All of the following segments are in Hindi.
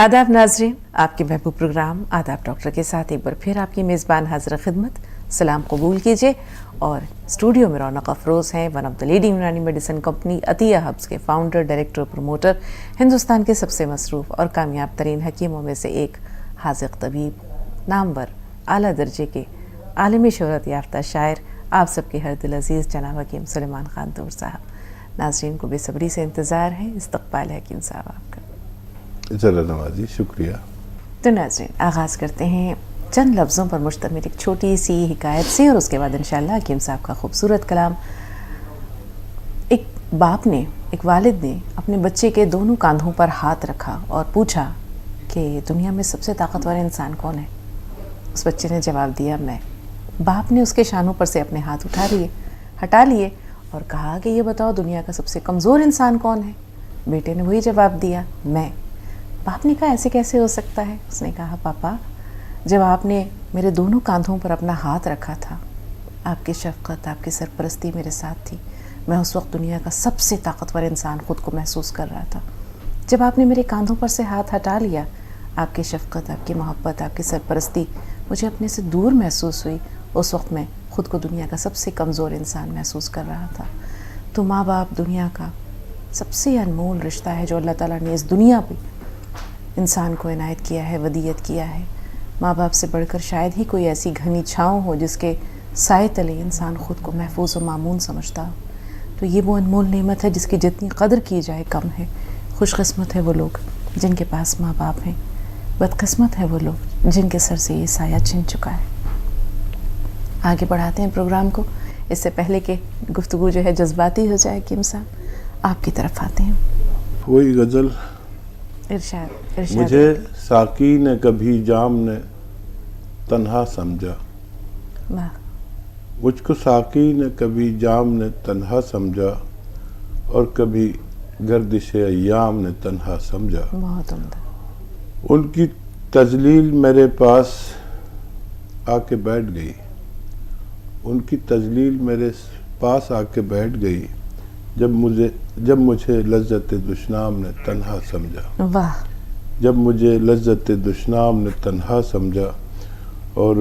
आदाब नाजरीन, आपके महबूब प्रोग्राम आदाब डॉक्टर के साथ एक बार फिर आपकी मेज़बान हाजिर खिदमत। सलाम कबूल कीजिए। और स्टूडियो में रौनक अफरोज़ हैं, वन ऑफ द लीडिंग यूनानी मेडिसिन कंपनी अतिया हब्स के फाउंडर, डायरेक्टर, प्रमोटर, हिंदुस्तान के सबसे मसरूफ़ और कामयाब तरीन हकीमों में से एक, हाज़िक़ तबीब, नामवर, आला दर्जे के आलमी शोहरत याफ्ता शायर, आप सबके हर दिल अजीज़ जनाब हकीम सुलेमान खान तूर साहब। नाज़रीन को बेसब्री से इंतज़ार है इस्तक़बाल है हकीम साहब आपका। ज़रा नवाजी, शुक्रिया। तो नाज़रीन, आगाज़ करते हैं चंद लफ्ज़ों पर मुश्तमिल एक छोटी सी हिकायत से, और उसके बाद इंशाअल्लाह हकीम साहब का खूबसूरत कलाम। एक बाप ने, एक वालिद ने अपने बच्चे के दोनों कांधों पर हाथ रखा और पूछा कि दुनिया में सबसे ताकतवर इंसान कौन है। उस बच्चे ने जवाब दिया, मैं। बाप ने उसके शानों पर से अपने हाथ हटा लिए और कहा कि ये बताओ दुनिया का सबसे कमज़ोर इंसान कौन है। बेटे ने वही जवाब दिया, मैं। बाप ने कहा, ऐसे कैसे हो सकता है? उसने कहा, पापा, जब आपने मेरे दोनों कांधों पर अपना हाथ रखा था, आपकी शफ़क़त, आपकी सरपरस्ती मेरे साथ थी। मैं उस वक्त दुनिया का सबसे ताकतवर इंसान ख़ुद को महसूस कर रहा था। जब आपने मेरे कांधों पर से हाथ हटा लिया, आपकी शफ़क़त, आपकी मोहब्बत, आपकी सरपरस्ती मुझे अपने से दूर महसूस हुई। उस वक्त मैं ख़ुद को दुनिया का सबसे कमज़ोर इंसान महसूस कर रहा था। तो माँ बाप दुनिया का सबसे अनमोल रिश्ता है जो अल्लाह ताला ने इस दुनिया पे इंसान को इनायत किया है, वदीयत किया है। माँ बाप से बढ़कर शायद ही कोई ऐसी घनी छाँव हो जिसके साए तले इंसान ख़ुद को महफूज और मामून समझता हो। तो ये वो अनमोल नेमत है जिसकी जितनी कदर की जाए कम है। खुशकिस्मत है वो लोग जिनके पास माँ बाप हैं, बदकिस्मत है वो लोग जिनके सर से ये साया छिन चुका है। आगे बढ़ाते हैं प्रोग्राम को। इससे पहले कि गुफ्तगू जो है जज्बाती हो जाए, हकीम साहब आपकी तरफ आते हैं। वही गज़ल, इरशाद। मुझे साकी ने कभी जाम ने तन्हा समझा। वाह। मुझको साकी ने कभी जाम ने तन्हा समझा और कभी गर्दिश अय्याम ने तन्हा समझा। बहुत उम्दा। उनकी तजलील मेरे पास आके बैठ गई, उनकी तजलील मेरे पास आके बैठ गई जब मुझे लज्जत दुश्नाम ने तन्हा समझा। वाह। जब मुझे लज्जत दुश्नाम ने तन्हा समझा और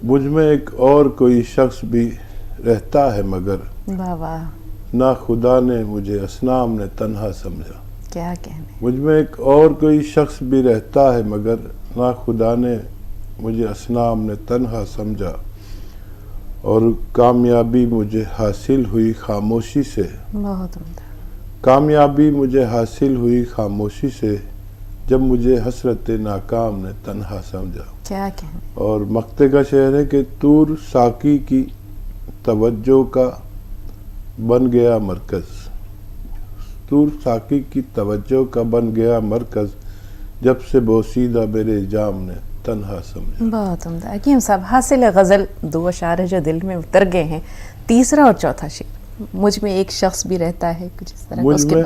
मुझ में एक और कोई शख्स भी रहता है मगर वाह वाह, ना खुदा ने मुझे असनाम ने तन्हा समझा। क्या कहने। मुझ में एक और कोई शख्स भी रहता है मगर ना खुदा ने मुझे असनाम ने तन्हा समझा और कामयाबी मुझे हासिल हुई खामोशी से। बहुत उम्दा। कामयाबी मुझे हासिल हुई खामोशी से जब मुझे हसरत नाकाम ने तन्हा समझा। क्या कहने। और मक्ते का शेर है कि तूर साकी की तवज्जो का बन गया मरकज़। तूर साकी की तवज्जो का बन गया मरकज़ जब से बोसीदा मेरे जाम ने तन्हा समझा। बहुत उम्दा। हकीम साहब, हासिल गज़ल दो अशार है जो दिल में उतर गए हैं। तीसरा और चौथा शेर, मुझ में एक शख्स भी रहता है, कुछ इस तरह। मुझ में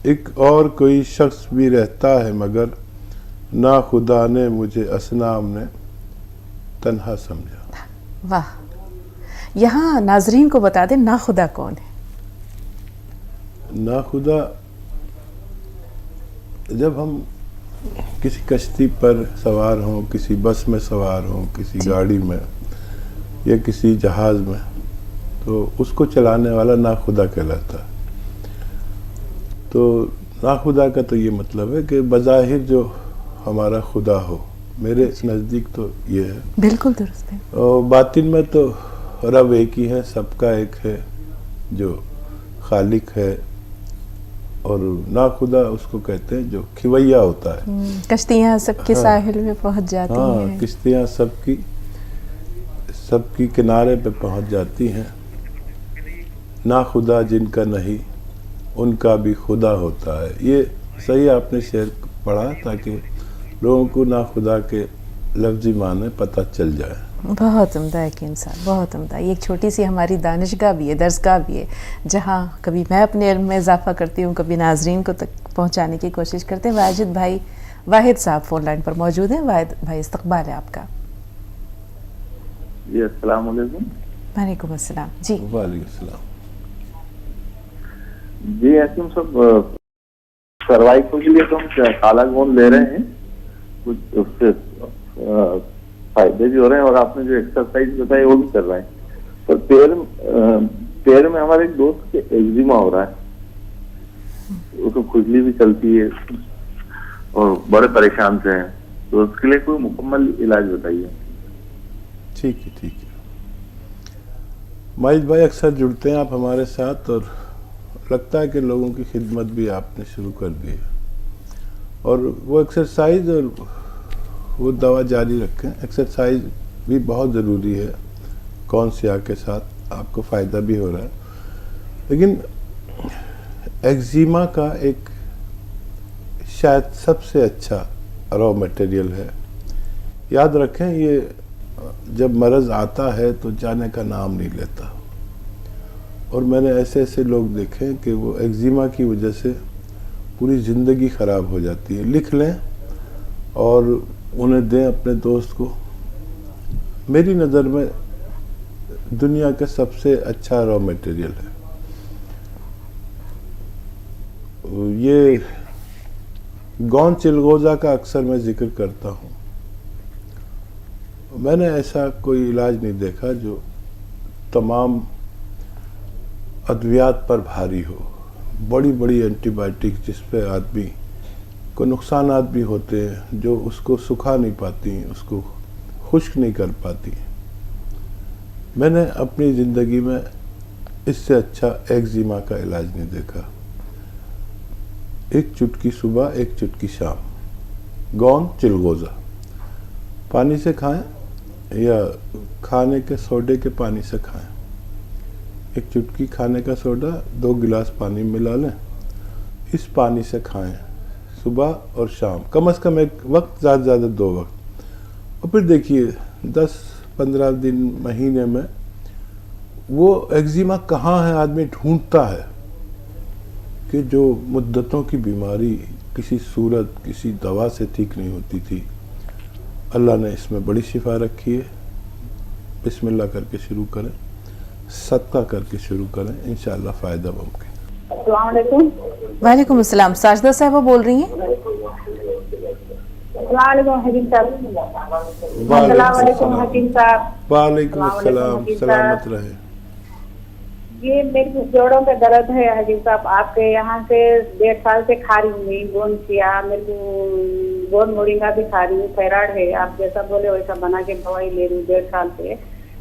एक और कोई शख्स भी रहता है मगर ना खुदा ने मुझे असनाम ने तन्हा समझा। वाह। यहाँ नाजरीन को बता दें, ना खुदा कौन है? ना खुदा, जब हम किसी कश्ती पर सवार हों, किसी बस में सवार हों, किसी गाड़ी में या किसी जहाज़ में, तो उसको चलाने वाला ना खुदा कहलाता है। तो ना खुदा का तो ये मतलब है कि बज़ाहिर जो हमारा खुदा हो, मेरे नज़दीक तो ये है। बिल्कुल दुरुस्त है। और बातिन में तो रब एक ही है, सबका एक है जो खालिक है। और ना खुदा उसको कहते हैं जो खिवैया होता है। कश्तियाँ सबके साहिल में पहुंच जाती हैं। हाँ, किश्तियाँ सबकी किनारे पे पहुंच जाती हैं। ना खुदा जिनका नहीं उनका भी खुदा होता है। ये सही आपने शेर पढ़ा ताकि लोगों को ना खुदा के लफ्ज़ी माने पता चल जाए। बहुत उम्दा है हकीम साहब, बहुत उम्दा। ये एक छोटी सी हमारी दानिशगाह भी है, दर्सगाह भी है, जहाँ कभी मैं अपने इल्म में इजाफा करती हूँ, कभी नाजरीन को तक पहुँचाने की कोशिश करते हैं। वाजिद भाई, वाहिद साहब फ़ोन लाइन पर मौजूद हैं। वाहिद भाई, इस्तकबाल है आपका। जी, अस्सलाम वालेकुम। वालेकुम अस्सलाम। जी। वालेकुम अस्सलाम। जी हकीम साहब, सर्वाइकल के लिए तो हम काला गोंद ले रहे हैं। कुछ उससे फायदे भी हो रहे हैं, और आपने जो एक्सरसाइज बताई वो भी कर रहे हैं। पर पैर में हमारे एक दोस्त के एक्जिमा हो रहा है, उसको खुजली भी चलती है और बड़े परेशान से हैं, तो उसके लिए कोई मुकम्मल इलाज बताइए। ठीक है, ठीक है। माहिद भाई, अक्सर जुड़ते हैं आप हमारे साथ, और लगता है कि लोगों की खिदमत भी आपने शुरू कर दी है, और वो एक्सरसाइज और वो दवा जारी रखें। एक्सरसाइज भी बहुत ज़रूरी है, कौन सी आग के साथ आपको फ़ायदा भी हो रहा है। लेकिन एक्जिमा का एक शायद सबसे अच्छा रॉ मटेरियल है। याद रखें, ये जब मर्ज़ आता है तो जाने का नाम नहीं लेता, और मैंने ऐसे ऐसे लोग देखे कि वो एक्जिमा की वजह से पूरी ज़िंदगी ख़राब हो जाती है। लिख लें और उन्हें दें अपने दोस्त को। मेरी नज़र में दुनिया का सबसे अच्छा रॉ मटेरियल है ये। गौन चिलगोज़ा का अक्सर मैं जिक्र करता हूँ। मैंने ऐसा कोई इलाज नहीं देखा जो तमाम अद्वियात पर भारी हो। बड़ी बड़ी एंटीबायोटिक जिस पे आदमी को नुकसानात भी होते हैं, जो उसको सुखा नहीं पाती, उसको खुश्क नहीं कर पाती। मैंने अपनी ज़िंदगी में इससे अच्छा एक्जिमा का इलाज नहीं देखा। एक चुटकी सुबह, एक चुटकी शाम, गौन चिलगोज़ा पानी से खाएं या खाने के सोडे के पानी से खाएं। एक चुटकी खाने का सोडा 2 गिलास पानी मिला लें, इस पानी से खाएं सुबह और शाम, कम से कम एक वक्त, ज़्यादा से ज़्यादा 2 वक्त। और फिर देखिए 10-15 दिन, महीने में वो एक्जिमा कहाँ है आदमी ढूंढता है, कि जो मुद्दतों की बीमारी किसी सूरत, किसी दवा से ठीक नहीं होती थी, अल्लाह ने इसमें बड़ी शिफा रखी है। बिस्मिल्लाह करके शुरू करें, सदका करके शुरू करें, इंशाअल्लाह फ़ायदा मुमकिन। अस्सलाम वालेकुम। वालेकुम अस्सलाम। साजिदा साहिबा बोल रही हैं? वालेकुम हकीम साहब। वालेकुम हकीम साहब। वालेकुम अस्सलाम, सलामत रहे। ये मेरे जोड़ों पे दर्द है हकीम साहब, आपके यहाँ से 1.5 साल से खा रही हूँ। गोन किया, मेरे को गोन मोरिंगा भी खा रही हूँ। थायराइड है, आप जैसा बोले वैसा बना के दवाई ले रही हूँ 1.5 साल से।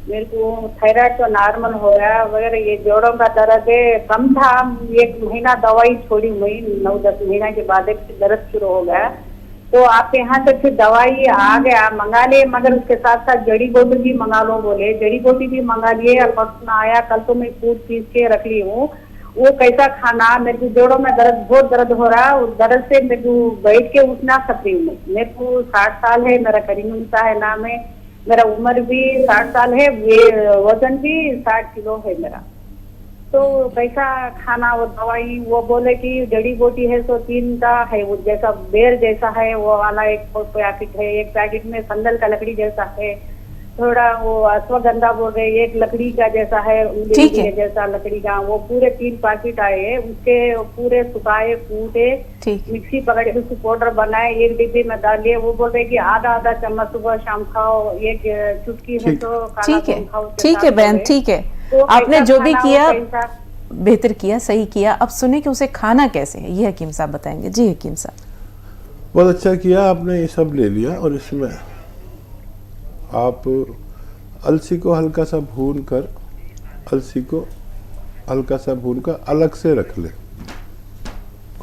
मेरे को थायराइड तो नॉर्मल हो गया वगैरह, ये जोड़ों का दर्द है कम था। 1 महीना दवाई छोड़ी हुई, 9-10 महीना के बाद एक दर्द शुरू हो गया। तो आपके यहाँ से फिर दवाई आ गया, मंगा लिए, मगर उसके साथ साथ जड़ी बूटी भी मंगा लो बोले। जड़ी बूटी भी मंगा लिए, और परसों आया, कल तो मैं फूड पीस के रख ली हूँ। वो कैसा खाना, मेरे को जोड़ों में दर्द, बहुत दर्द हो रहा है। उस दर्द से मेरे को बैठ के उठना सकती हूँ। मेरे को 60 साल है, मेरा करीमुनिसा है नाम है, मेरा उम्र भी 60 साल है, वजन भी 60 किलो है मेरा। तो कैसा खाना और दवाई, वो बोले कि जड़ी बूटी है तो 3 का है, वो जैसा बेर जैसा है वो वाला एक पैकेट है, एक पैकेट में संदल का लकड़ी जैसा है, थोड़ा वो अश्वगंधा बोल रहे, एक लकड़ी का जैसा है, जैसा लकड़ी का, वो पूरे 3 पैकेट आए हैं। उसके पूरे सुखाए, कूटे, मिक्सी पकड़ के उसको पाउडर बनाए, एक डिब्बे में डालिए। वो बोल रहे कि आधा चम्मच सुबह शाम खाओ, एक चुटकी है तो काला नमक खाओ। ठीक है बहन, ठीक है, तो आपने जो भी किया बेहतर किया, सही किया। अब सुने कि उसे खाना कैसे है, ये हकीम साहब बताएंगे। जी हकीम साहब। बहुत अच्छा किया आपने, ये सब ले लिया, और इसमें आप अलसी को हल्का सा भून कर, अलसी को हल्का सा भून कर अलग से रख लें,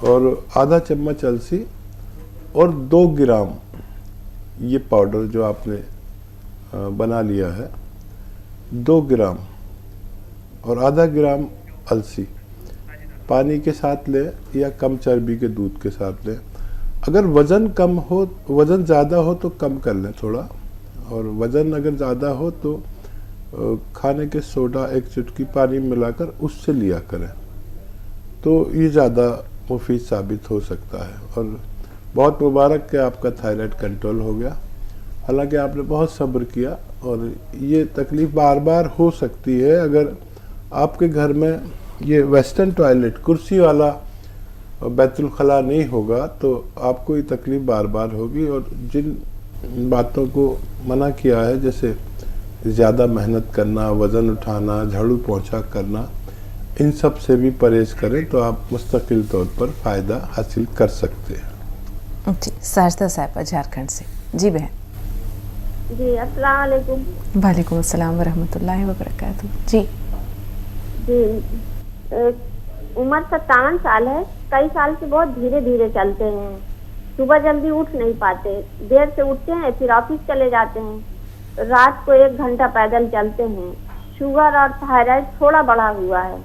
और आधा चम्मच अलसी और 2 ग्राम ये पाउडर जो आपने बना लिया है, 2 ग्राम और आधा ग्राम अलसी पानी के साथ लें, या कम चर्बी के दूध के साथ लें। अगर वज़न कम हो, वज़न ज़्यादा हो तो कम कर लें थोड़ा, और वज़न अगर ज़्यादा हो तो खाने के सोडा 1 चुटकी पानी मिलाकर उससे लिया करें, तो ये ज़्यादा मुफीद साबित हो सकता है। और बहुत मुबारक कि आपका थायराइड कंट्रोल हो गया। हालांकि आपने बहुत सब्र किया, और ये तकलीफ़ बार बार हो सकती है। अगर आपके घर में ये वेस्टर्न टॉयलेट कुर्सी वाला बैतुल खला नहीं होगा तो आपको ये तकलीफ बार बार होगी। और जिन बातों को मना किया है, जैसे ज़्यादा मेहनत करना, वज़न उठाना, झाड़ू पोंछा करना, इन सब से भी परहेज करें तो आप मुस्तकिल तौर पर फ़ायदा हासिल कर सकते हैं। जी, साजदा साहिबा झारखंड से। जी बहन। जी अस्सलाम वालेकुम। वालेकुम अस्सलाम वरहमतुल्लाहि वबरकातुहू। जी जी उम्र 57 साल है। कई साल से बहुत धीरे धीरे चलते हैं। सुबह जल्दी उठ नहीं पाते, देर से उठते हैं, फिर ऑफिस चले जाते हैं। रात को 1 घंटा पैदल चलते हैं। शुगर और थायराइड थोड़ा बढ़ा हुआ है,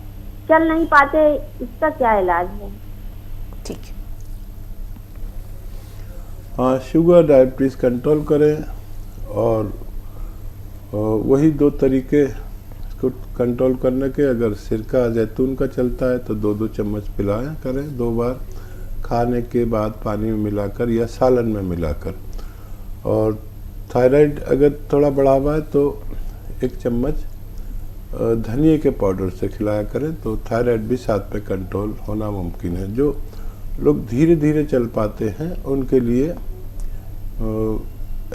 चल नहीं पाते, इसका क्या इलाज है? ठीक। हाँ, शुगर डायबिटीज़ कंट्रोल करें और वही 2 तरीके इसको कंट्रोल करने के। अगर सिरका जैतून का चलता है तो 2-2 चम्मच पिलाया करें 2 बार खाने के बाद पानी में मिलाकर या सालन में मिलाकर। और थायराइड अगर थोड़ा बढ़ा हुआ है तो 1 चम्मच धनिए के पाउडर से खिलाया करें तो थायराइड भी साथ में कंट्रोल होना मुमकिन है। जो लोग धीरे धीरे चल पाते हैं उनके लिए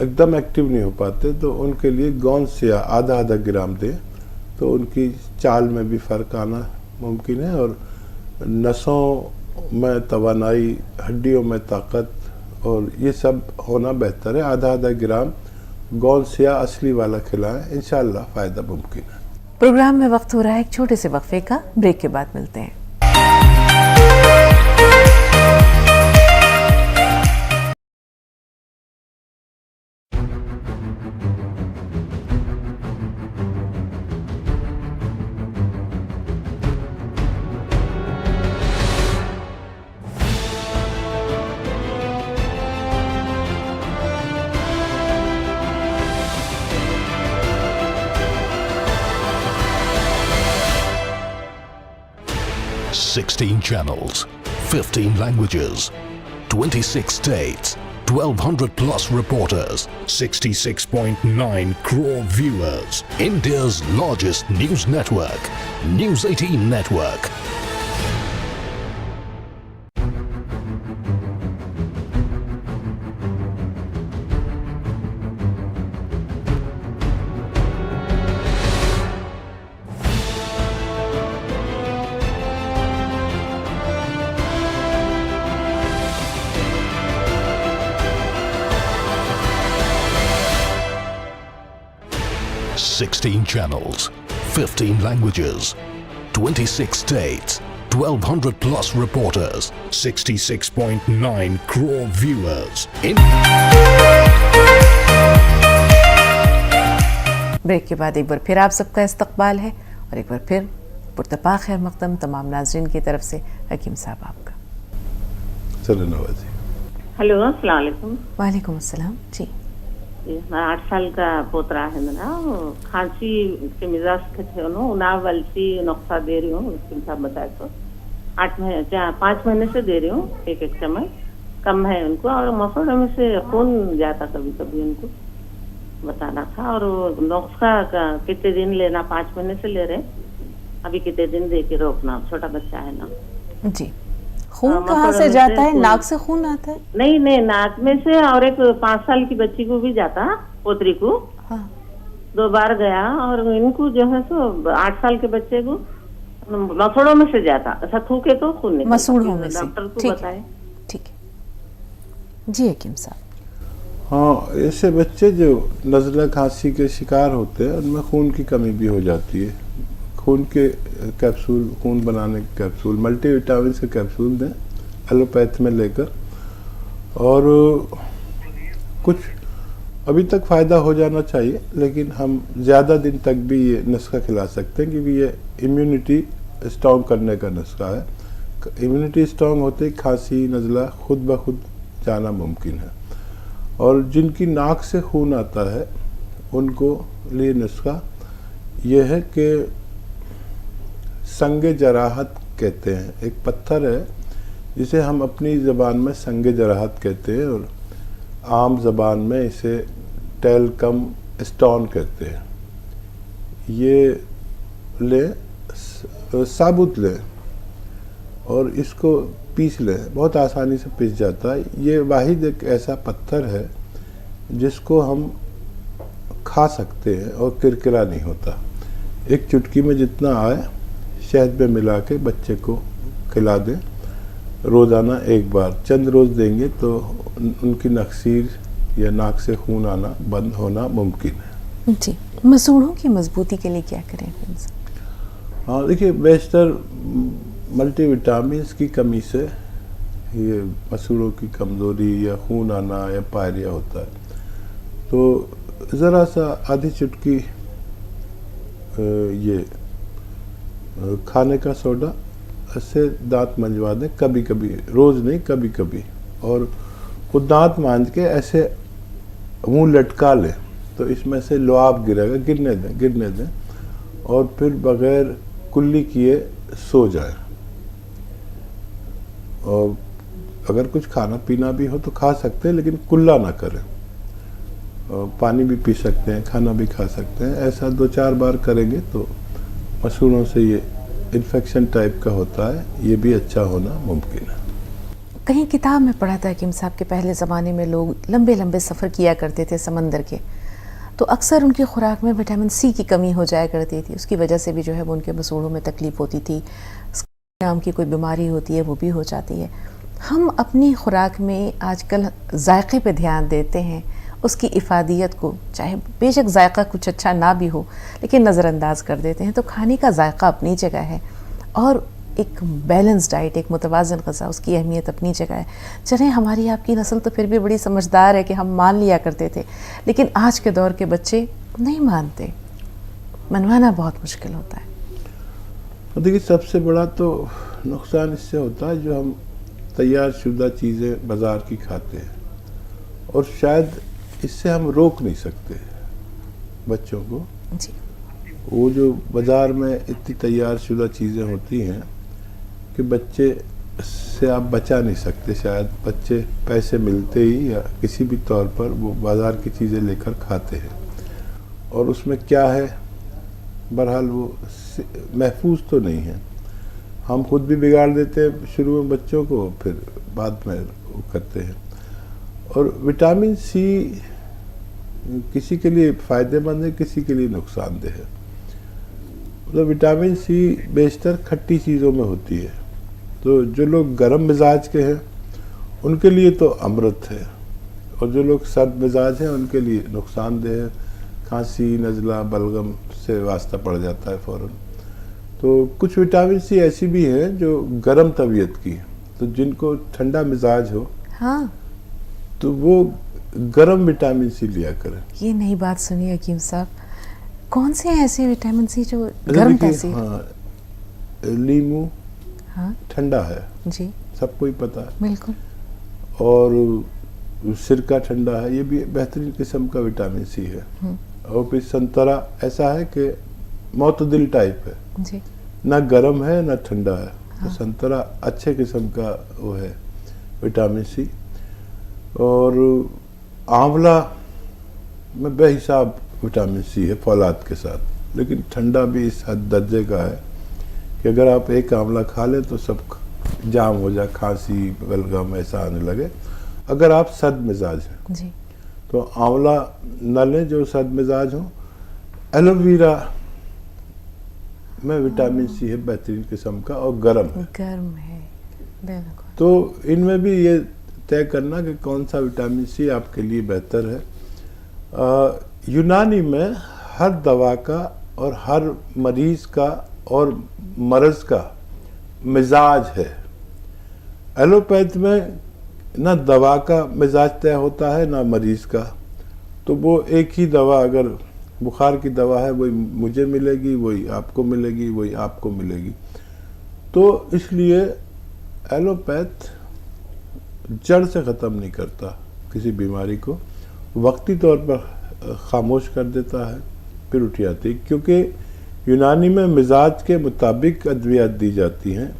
एकदम एक्टिव नहीं हो पाते तो उनके लिए गोंद सिया आधा ग्राम दें तो उनकी चाल में भी फ़र्क आना मुमकिन है। और नसों में तवानाई, हड्डियों में ताकत और ये सब होना बेहतर है। आधा ग्राम गोंद सिया असली वाला खिलाएं, इंशाअल्लाह फ़ायदा मुमकिन है। प्रोग्राम में वक्त हो रहा है एक छोटे से वक्फे का। ब्रेक के बाद मिलते हैं। Sixteen channels, 15 languages, 26 states, 1,200 plus reporters, 66.9 crore viewers. India's largest news network, News 18 Network. Sixteen channels, 15 languages, 26 states, 1,200 plus reporters, 66.9 crore viewers. Break के बाद एक बार फिर आप सबका इस्तकबाल है और एक बार फिर पुरतपा खैर मकदम तमाम नाज़रीन की तरफ से हकीम साहब आपका। चलो नवाजी। हेलो अस्सलाम वालेकुम। वालेकुम अस्सलाम। जी हमारा 8 साल का पोतरा है मेरा, खांसी के मिजाज के थे उनाव वलसी नुस्खा दे रही हूँ, साहब बताए तो 5 महीने से दे रही हूँ 1 चम्मच, कम है उनको। और मसोड़े में से खून जाता कभी कभी, उनको बताना था। और नुस्खा कितने दिन लेना, 5 महीने से ले रहे, अभी कितने दिन दे के रोकना, छोटा बच्चा है ना। जी खून कहाँ से जाता है? नाक से खून आता है? नहीं नहीं, नाक में से। और एक 5 साल की बच्ची को भी जाता, पोतरी को। हाँ। 2 बार गया। और इनको जो है सो 8 साल के बच्चे को मसूड़ों में से जाता, ऐसा थूके तो खून निकलता। मसूड़ों में से, डॉक्टर को बताए। ठीक है जी हकीम साहब। हाँ, ऐसे बच्चे जो नज़ला खांसी के शिकार होते हैं उनमें खून की कमी भी हो जाती है। खून के कैप्सूल, खून बनाने के कैप्सूल, मल्टीविटामिन के कैप्सूल दें एलोपैथ में लेकर। और कुछ अभी तक फ़ायदा हो जाना चाहिए, लेकिन हम ज़्यादा दिन तक भी ये नुस्खा खिला सकते हैं क्योंकि ये इम्यूनिटी स्ट्रॉन्ग करने का नुस्खा है। इम्यूनिटी स्ट्रॉन्ग होते ही खांसी, नज़ला खुद ब खुद जाना मुमकिन है। और जिनकी नाक से खून आता है उनको लिए नुस्खा ये है कि संगे जराहत कहते हैं। एक पत्थर है जिसे हम अपनी ज़बान में संगे जराहत कहते हैं और आम ज़बान में इसे टेलकम स्टोन कहते हैं। ये लें, साबुत लें और इसको पीस लें, बहुत आसानी से पिस जाता है। ये वाहिद एक ऐसा पत्थर है जिसको हम खा सकते हैं और किरकिरा नहीं होता। एक चुटकी में जितना आए शहद में मिला के बच्चे को खिला दें, रोज़ाना एक बार, चंद रोज़ देंगे तो उनकी नक्सीर या नाक से खून आना बंद होना मुमकिन है। जी, मसूड़ों की मजबूती के लिए क्या करें? हाँ देखिए, बेशतर मल्टीविटामिन्स की कमी से ये मसूड़ों की कमज़ोरी या खून आना या पायरिया होता है। तो ज़रा सा आधी चुटकी ये खाने का सोडा से दांत मंजवा दें, कभी कभी, रोज़ नहीं, कभी कभी। और वो दांत मांज के ऐसे मुंह लटका लें तो इसमें से लुआब गिरेगा, गिरने दें और फिर बगैर कुल्ली किए सो जाए। और अगर कुछ खाना पीना भी हो तो खा सकते हैं, लेकिन कुल्ला ना करें। और पानी भी पी सकते हैं, खाना भी खा सकते हैं। ऐसा 2-4 बार करेंगे तो मसूड़ों से ये इन्फेक्शन टाइप का होता है, ये भी अच्छा होना मुमकिन है। कहीं किताब में पढ़ा था हकीम साहब के पहले ज़माने में लोग लंबे लंबे सफ़र किया करते थे समंदर के, तो अक्सर उनकी खुराक में विटामिन सी की कमी हो जाया करती थी। उसकी वजह से भी जो है वो उनके मसूड़ों में तकलीफ़ होती थी, नाम की कोई बीमारी होती है वो भी हो जाती है। हम अपनी खुराक में आजकल जायक़े पे ध्यान देते हैं, उसकी इफ़ादियत को, चाहे बेशक जायक़ा कुछ अच्छा ना भी हो लेकिन नज़रअंदाज कर देते हैं। तो खाने का जायक़ा अपनी जगह है और एक बैलेंस डाइट, एक मुतवाज़न ग़िज़ा, उसकी अहमियत अपनी जगह है। चलें, हमारी आपकी नस्ल तो फिर भी बड़ी समझदार है कि हम मान लिया करते थे, लेकिन आज के दौर के बच्चे नहीं मानते, मनवाना बहुत मुश्किल होता है। तो देखिए, सबसे बड़ा तो नुकसान इससे होता है जो हम तैयार शुदा चीज़ें बाज़ार की खाते हैं, और शायद इससे हम रोक नहीं सकते बच्चों को। जी, वो जो बाज़ार में इतनी तैयार शुदा चीज़ें होती हैं कि बच्चे से आप बचा नहीं सकते। शायद बच्चे पैसे मिलते ही या किसी भी तौर पर वो बाज़ार की चीज़ें लेकर खाते हैं, और उसमें क्या है बहरहाल वो महफूज तो नहीं है। हम खुद भी बिगाड़ देते हैं शुरू में बच्चों को, फिर बाद में वो करते हैं। और विटामिन सी किसी के लिए फ़ायदेमंद है, किसी के लिए नुकसानदेह है। मतलब विटामिन सी बेशतर खट्टी चीज़ों में होती है, तो जो लोग गर्म मिजाज के हैं उनके लिए तो अमृत है, और जो लोग सर्द मिजाज हैं उनके लिए नुकसानदेह है। खांसी, नज़ला, बलगम से वास्ता पड़ जाता है फ़ौरन। तो कुछ विटामिन सी ऐसी भी हैं जो गर्म तबीयत की, तो जिनको ठंडा मिजाज हो, हाँ, तो वो गर्म विटामिन सी लिया करें। ये नई बात सुनी हकीम साहब। कौन से ऐसे विटामिन सी जो गर्म तासीर? हाँ, लीमू, हाँ, ठंडा है जी, सबको ही पता है, बिल्कुल। और सिरका ठंडा है, ये भी बेहतरीन किस्म का विटामिन सी है। और फिर संतरा ऐसा है कि मोतदिल टाइप है जी, ना गर्म है ना ठंडा है। हाँ। तो संतरा अच्छे किस्म का वो है विटामिन सी। और आंवला में बेहिसाब विटामिन सी है फौलाद के साथ, लेकिन ठंडा भी इस हद दर्जे का है कि अगर आप एक आंवला खा लें तो सब जाम हो जाए, खांसी, बलगम ऐसा आने लगे। अगर आप सर्द मिजाज हैं जी, तो आंवला न लें जो सर्द मिजाज हो। एलोवेरा में विटामिन सी है बेहतरीन किस्म का, और गर्म है, बिल्कुल। तो इनमें भी ये तय करना कि कौन सा विटामिन सी आपके लिए बेहतर है। यूनानी में हर दवा का और हर मरीज का और मर्ज का मिजाज है। एलोपैथ में ना दवा का मिजाज तय होता है ना मरीज का, तो वो एक ही दवा, अगर बुखार की दवा है वही मुझे मिलेगी, वही आपको मिलेगी, वही आपको मिलेगी। तो इसलिए एलोपैथ जड़ से ख़त्म नहीं करता किसी बीमारी को, वक्ती तौर पर खामोश कर देता है, फिर उठ जाती है। क्योंकि यूनानी में मिजाज के मुताबिक अद्वियात दी जाती हैं।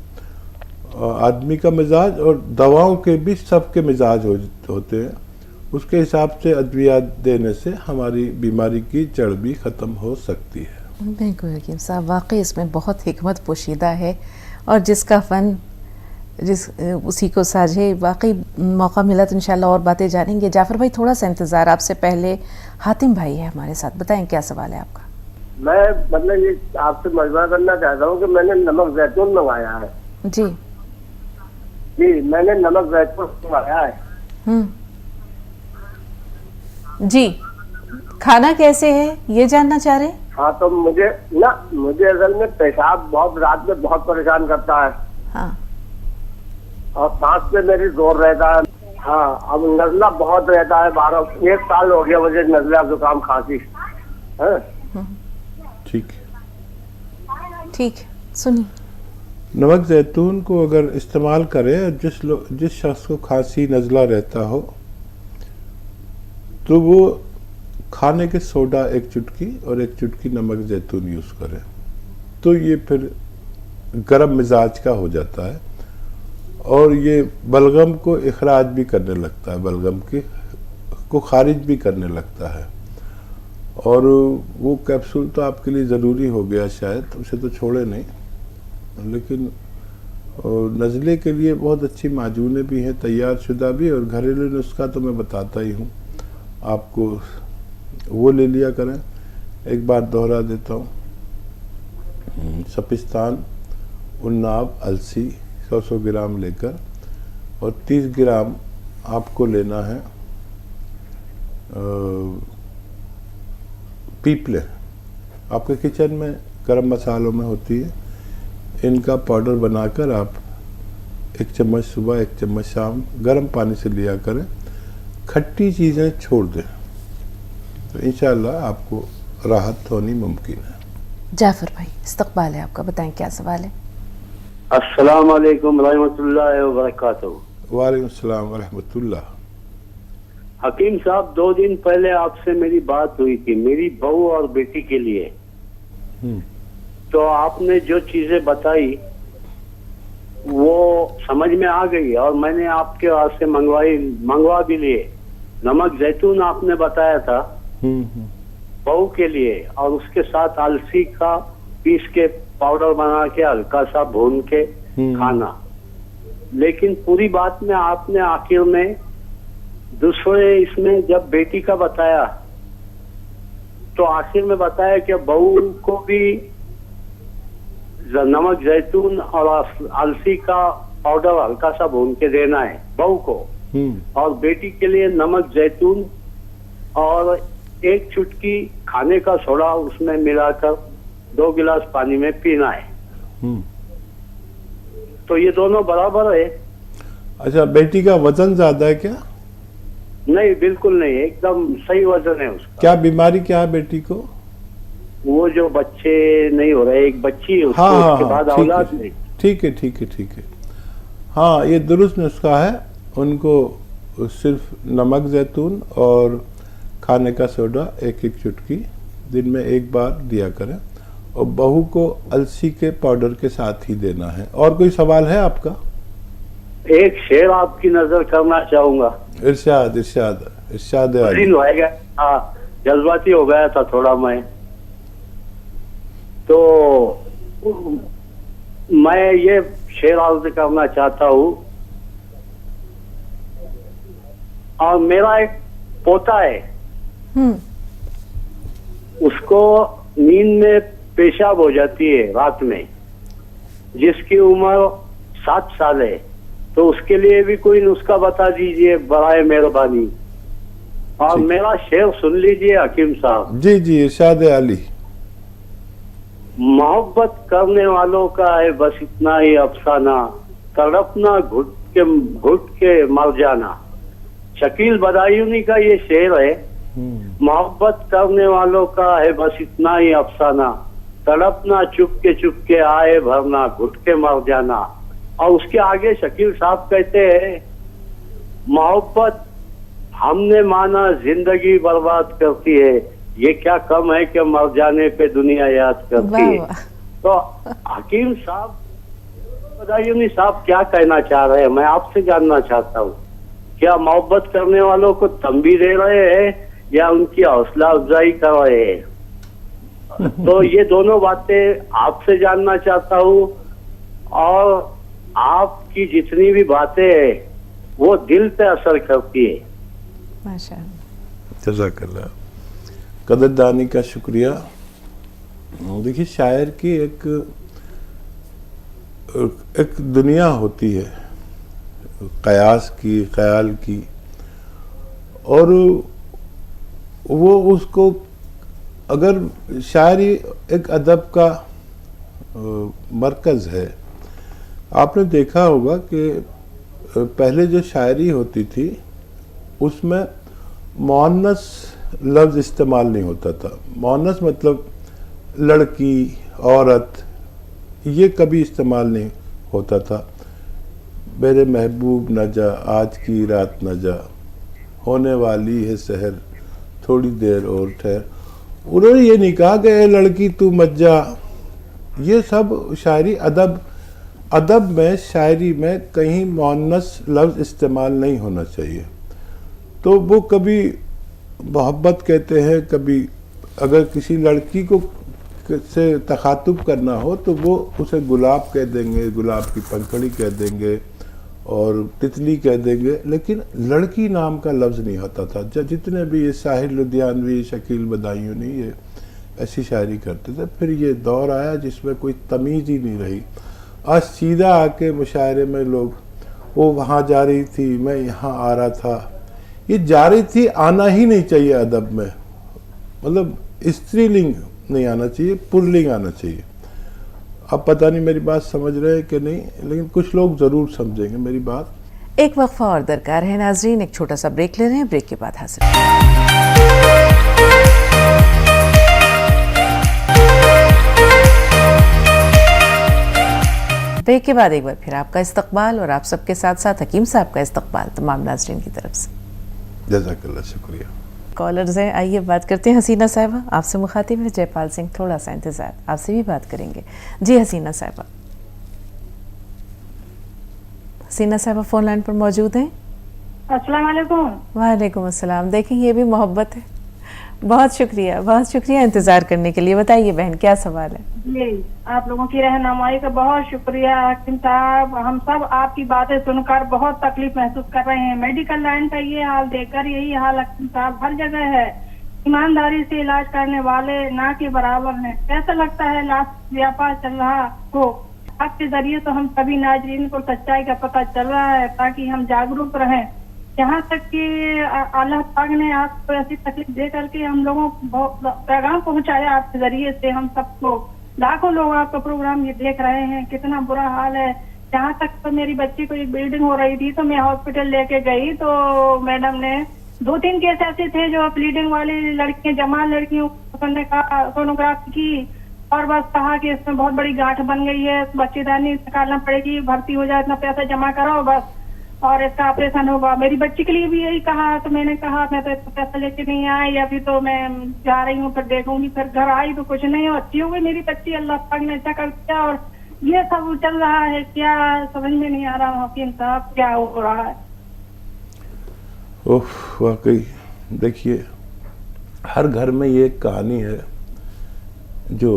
आदमी का मिजाज और दवाओं के भी सबके मिजाज होते हैं, उसके हिसाब से अद्वियात देने से हमारी बीमारी की जड़ भी ख़त्म हो सकती है। बिल्कुल हकीम साहब, वाकई इसमें बहुत हिकमत पोशीदा है, और जिसका फ़न जिस उसी को साझे वाकई मौका मिला तो इंशाल्लाह और बातें जानेंगे। जाफर भाई थोड़ा सा इंतज़ार, आपसे पहले हातिम भाई है हमारे साथ, बताएं क्या सवाल है आपका। मैं मतलब ये आपसे मशवरा करना चाहता हूँ कि मैंने नमक जैतून मंगाया है। जी जी मैंने नमक जैतून मंगाया है। जी, खाना कैसे है ये जानना चाह रहे हैं? हाँ तो मुझे असल में पेशाब बहुत रात में बहुत परेशान करता है। हाँ और सांस पे मेरी जोर रहता है। हाँ अब नजला बहुत रहता है, 1 साल हो गया मुझे नजला जुकाम खांसी है। ठीक ठीक, सुनिए। नमक जैतून को अगर इस्तेमाल करें, जिस शख्स को खांसी नज़ला रहता हो तो वो खाने के सोडा 1 चुटकी और 1 चुटकी नमक जैतून यूज़ करें तो ये फिर गर्म मिजाज का हो जाता है और ये बलगम को इखराज भी करने लगता है, बलगम को खारिज भी करने लगता है। और वो कैप्सूल तो आपके लिए ज़रूरी हो गया शायद, उसे तो छोड़े नहीं, लेकिन नज़ले के लिए बहुत अच्छी माजूनें भी हैं, तैयार शुदा भी, और घरेलू नुस्खा तो मैं बताता ही हूँ आपको, वो ले लिया करें। एक बार दोहरा देता हूँ, सपिस्तान, उन्नाब, अलसी 100 ग्राम लेकर, और 30 ग्राम आपको लेना है पीपले, आपके किचन में गरम मसालों में होती है। इनका पाउडर बनाकर आप 1 चम्मच सुबह 1 चम्मच शाम गर्म पानी से लिया करें। खट्टी चीज़ें छोड़ दें तो इंशाल्लाह आपको राहत होनी मुमकिन है। जाफर भाई इस्तकबाल है आपका, बताएं क्या सवाल है। अस्सलाम वालेकुम रहमतुल्लाहि व बरकातहू। वालेकुम अस्सलाम व रहमतुल्लाह। हकीम साहब 2 दिन पहले आपसे मेरी बात हुई थी मेरी बहू और बेटी के लिए। तो आपने जो चीजें बताई वो समझ में आ गई और मैंने आपके पास से मंगवा भी लिए। नमक जैतून आपने बताया था बहू के लिए, और उसके साथ अलसी का पीस के पाउडर बना के हल्का सा भून के खाना। लेकिन पूरी बात में आपने आखिर में दूसरे इसमें जब बेटी का बताया तो आखिर में बताया कि बहू को भी नमक जैतून और अलसी का पाउडर हल्का सा भून के देना है बहू को, और बेटी के लिए नमक जैतून और 1 चुटकी खाने का सोडा उसमें मिलाकर 2 गिलास पानी में पीना है। तो ये दोनों बराबर है? अच्छा, बेटी का वजन ज्यादा है क्या? नहीं बिल्कुल नहीं, एकदम सही वजन है उसका। क्या बीमारी क्या है बेटी को? वो जो बच्चे नहीं हो रहे, एक बच्ची है उसको, हाँ, उसके बाद औलाद नहीं। ठीक है। हाँ, ये दुरुस्त नुस्खा है। उनको सिर्फ नमक जैतून और खाने का सोडा 1-1 चुटकी दिन में 1 बार दिया करें, और बहू को अलसी के पाउडर के साथ ही देना है। और कोई सवाल है आपका? एक शेर आपकी नजर करना चाहूंगा। इरशाद हाँ, जज्बाती हो गया था थोड़ा मैं, तो मैं ये शेर अर्ज करना चाहता हूँ। और मेरा एक पोता है, उसको नींद में पेशाब हो जाती है रात में, जिसकी उम्र 7 साल है। तो उसके लिए भी कोई नुस्खा बता दीजिए बराए मेहरबानी। और मेरा शेर सुन लीजिए हकीम साहब। जी, इरशाद अली। मोहब्बत करने वालों का है बस इतना ही अफसाना, तड़पना घुट के मर जाना। शकील बदायूनी का ये शेर है। मोहब्बत करने वालों का है बस इतना ही अफसाना, तड़पना चुप के आए भरना, घुट के मर जाना। और उसके आगे शकील साहब कहते हैं, मोहब्बत हमने माना जिंदगी बर्बाद करती है, ये क्या कम है कि मर जाने पे दुनिया याद करती है। तो हकीम साहब, बदायूनी साहब क्या कहना चाह रहे हैं, मैं आपसे जानना चाहता हूँ। क्या मोहब्बत करने वालों को तंबी दे रहे हैं या उनकी हौसला अफजाई कर रहे हैं? तो ये दोनों बातें आपसे जानना चाहता हूँ। और आपकी जितनी भी बातें है वो दिल पे असर करती है। माशाअल्लाह। जज़ाकल्लाह। कदरदानी का शुक्रिया। देखिए, शायर की एक दुनिया होती है, कयास की, ख्याल की, और वो उसको, अगर शायरी एक अदब का मरकज़ है। आपने देखा होगा कि पहले जो शायरी होती थी उसमें मुअन्नस लफ्ज़ इस्तेमाल नहीं होता था। मुअन्नस मतलब लड़की, औरत, ये कभी इस्तेमाल नहीं होता था। मेरे महबूब न जा, आज की रात न जा, होने वाली है सहर, थोड़ी देर और ठहर। उन्होंने ये नहीं कहा कि ए लड़की तू मत जा। ये सब शायरी, अदब में, शायरी में कहीं मुअन्नस लफ्ज़ इस्तेमाल नहीं होना चाहिए। तो वो कभी मोहब्बत कहते हैं, कभी अगर किसी लड़की को से तखातुब करना हो तो वो उसे गुलाब कह देंगे, गुलाब की पंखड़ी कह देंगे और तितली कह देंगे, लेकिन लड़की नाम का लफ्ज़ नहीं होता था। जितने भी ये साहिर लुधियानवी, शकील बदायूनी ये ऐसी शायरी करते थे। फिर ये दौर आया जिसमें कोई तमीज़ ही नहीं रही। आज सीधा आके मुशायरे में लोग, वो वहाँ जा रही थी, मैं यहाँ आ रहा था। ये जा रही थी आना ही नहीं चाहिए अदब में, मतलब स्त्रीलिंग नहीं आना चाहिए, पुल्लिंग आना चाहिए। अब पता नहीं मेरी बात समझ रहे हैं कि नहीं, लेकिन कुछ लोग ज़रूर समझेंगे मेरी बात। एक वक्फा और दरकार है नाजरीन, एक छोटा सा ब्रेक ले रहे हैं, ब्रेक के बाद हाजिर। ब्रेक के बाद एक बार फिर आपका इस्तकबाल और आप सबके साथ साथ हकीम साहब का इस्तकबाल तमाम नाजरीन की तरफ से। जज़ाकल्लाह, शुक्रिया। कॉलर्स हैं, आइए बात करते हैं। हसीना साहिबा आपसे मुखातिब है जयपाल सिंह, थोड़ा सा इंतजार, आपसे भी बात करेंगे। जी हसीना साहिबा, हसीना साहिबा फोन लाइन पर मौजूद हैं। अस्सलाम वालेकुम। वालेकुम अस्सलाम। देखें ये भी मोहब्बत है। बहुत शुक्रिया इंतजार करने के लिए। बताइए बहन, क्या सवाल है? जी, आप लोगों की रहनुमाई का बहुत शुक्रिया हकीम साहब। हम सब आपकी बातें सुनकर बहुत तकलीफ महसूस कर रहे हैं। मेडिकल लाइन का ये हाल देखकर यही हाल हकीम साहब हर जगह है। ईमानदारी से इलाज करने वाले ना के बराबर हैं। ऐसा लगता है लाश व्यापार चल रहा हो। आपके जरिए तो हम सभी नाजरीन को सच्चाई का पता चल रहा है ताकि हम जागरूक रहें। यहाँ तक कि अल्लाह पाक ने आपको ऐसी तकलीफ दे करके हम लोगों को पैगाम पहुँचाया आपके जरिए से। हम सबको, लाखों लोग आपका प्रोग्राम ये देख रहे हैं। कितना बुरा हाल है। यहाँ तक तो मेरी बच्ची को एक ब्लीडिंग हो रही थी तो मैं हॉस्पिटल लेके गई तो मैडम ने 2-3 केस ऐसे थे जो ब्लीडिंग वाली लड़कियां, जमा लड़कियों ने कहा सोनोग्राफी की और बस कहा कि इसमें बहुत बड़ी गांठ बन गई है, बच्चेदानी निकालना पड़ेगी, भर्ती हो जाए, इतना पैसा जमा करो बस और इसका ऑपरेशन होगा। मेरी बच्ची के लिए भी यही कहा तो मैंने कहा मैं तो इसका पैसा लेके नहीं आई, अभी तो मैं जा रही हूँ, फिर देखूंगी। फिर घर आई तो कुछ नहीं, अच्छी हो गई मेरी बच्ची, अल्लाह पाक ने अच्छा कर दिया। और ये सब चल रहा है, क्या समझ में नहीं आ रहा हकीम साहब क्या हो रहा है। ओह, वाकई देखिए, हर घर में ये एक कहानी है जो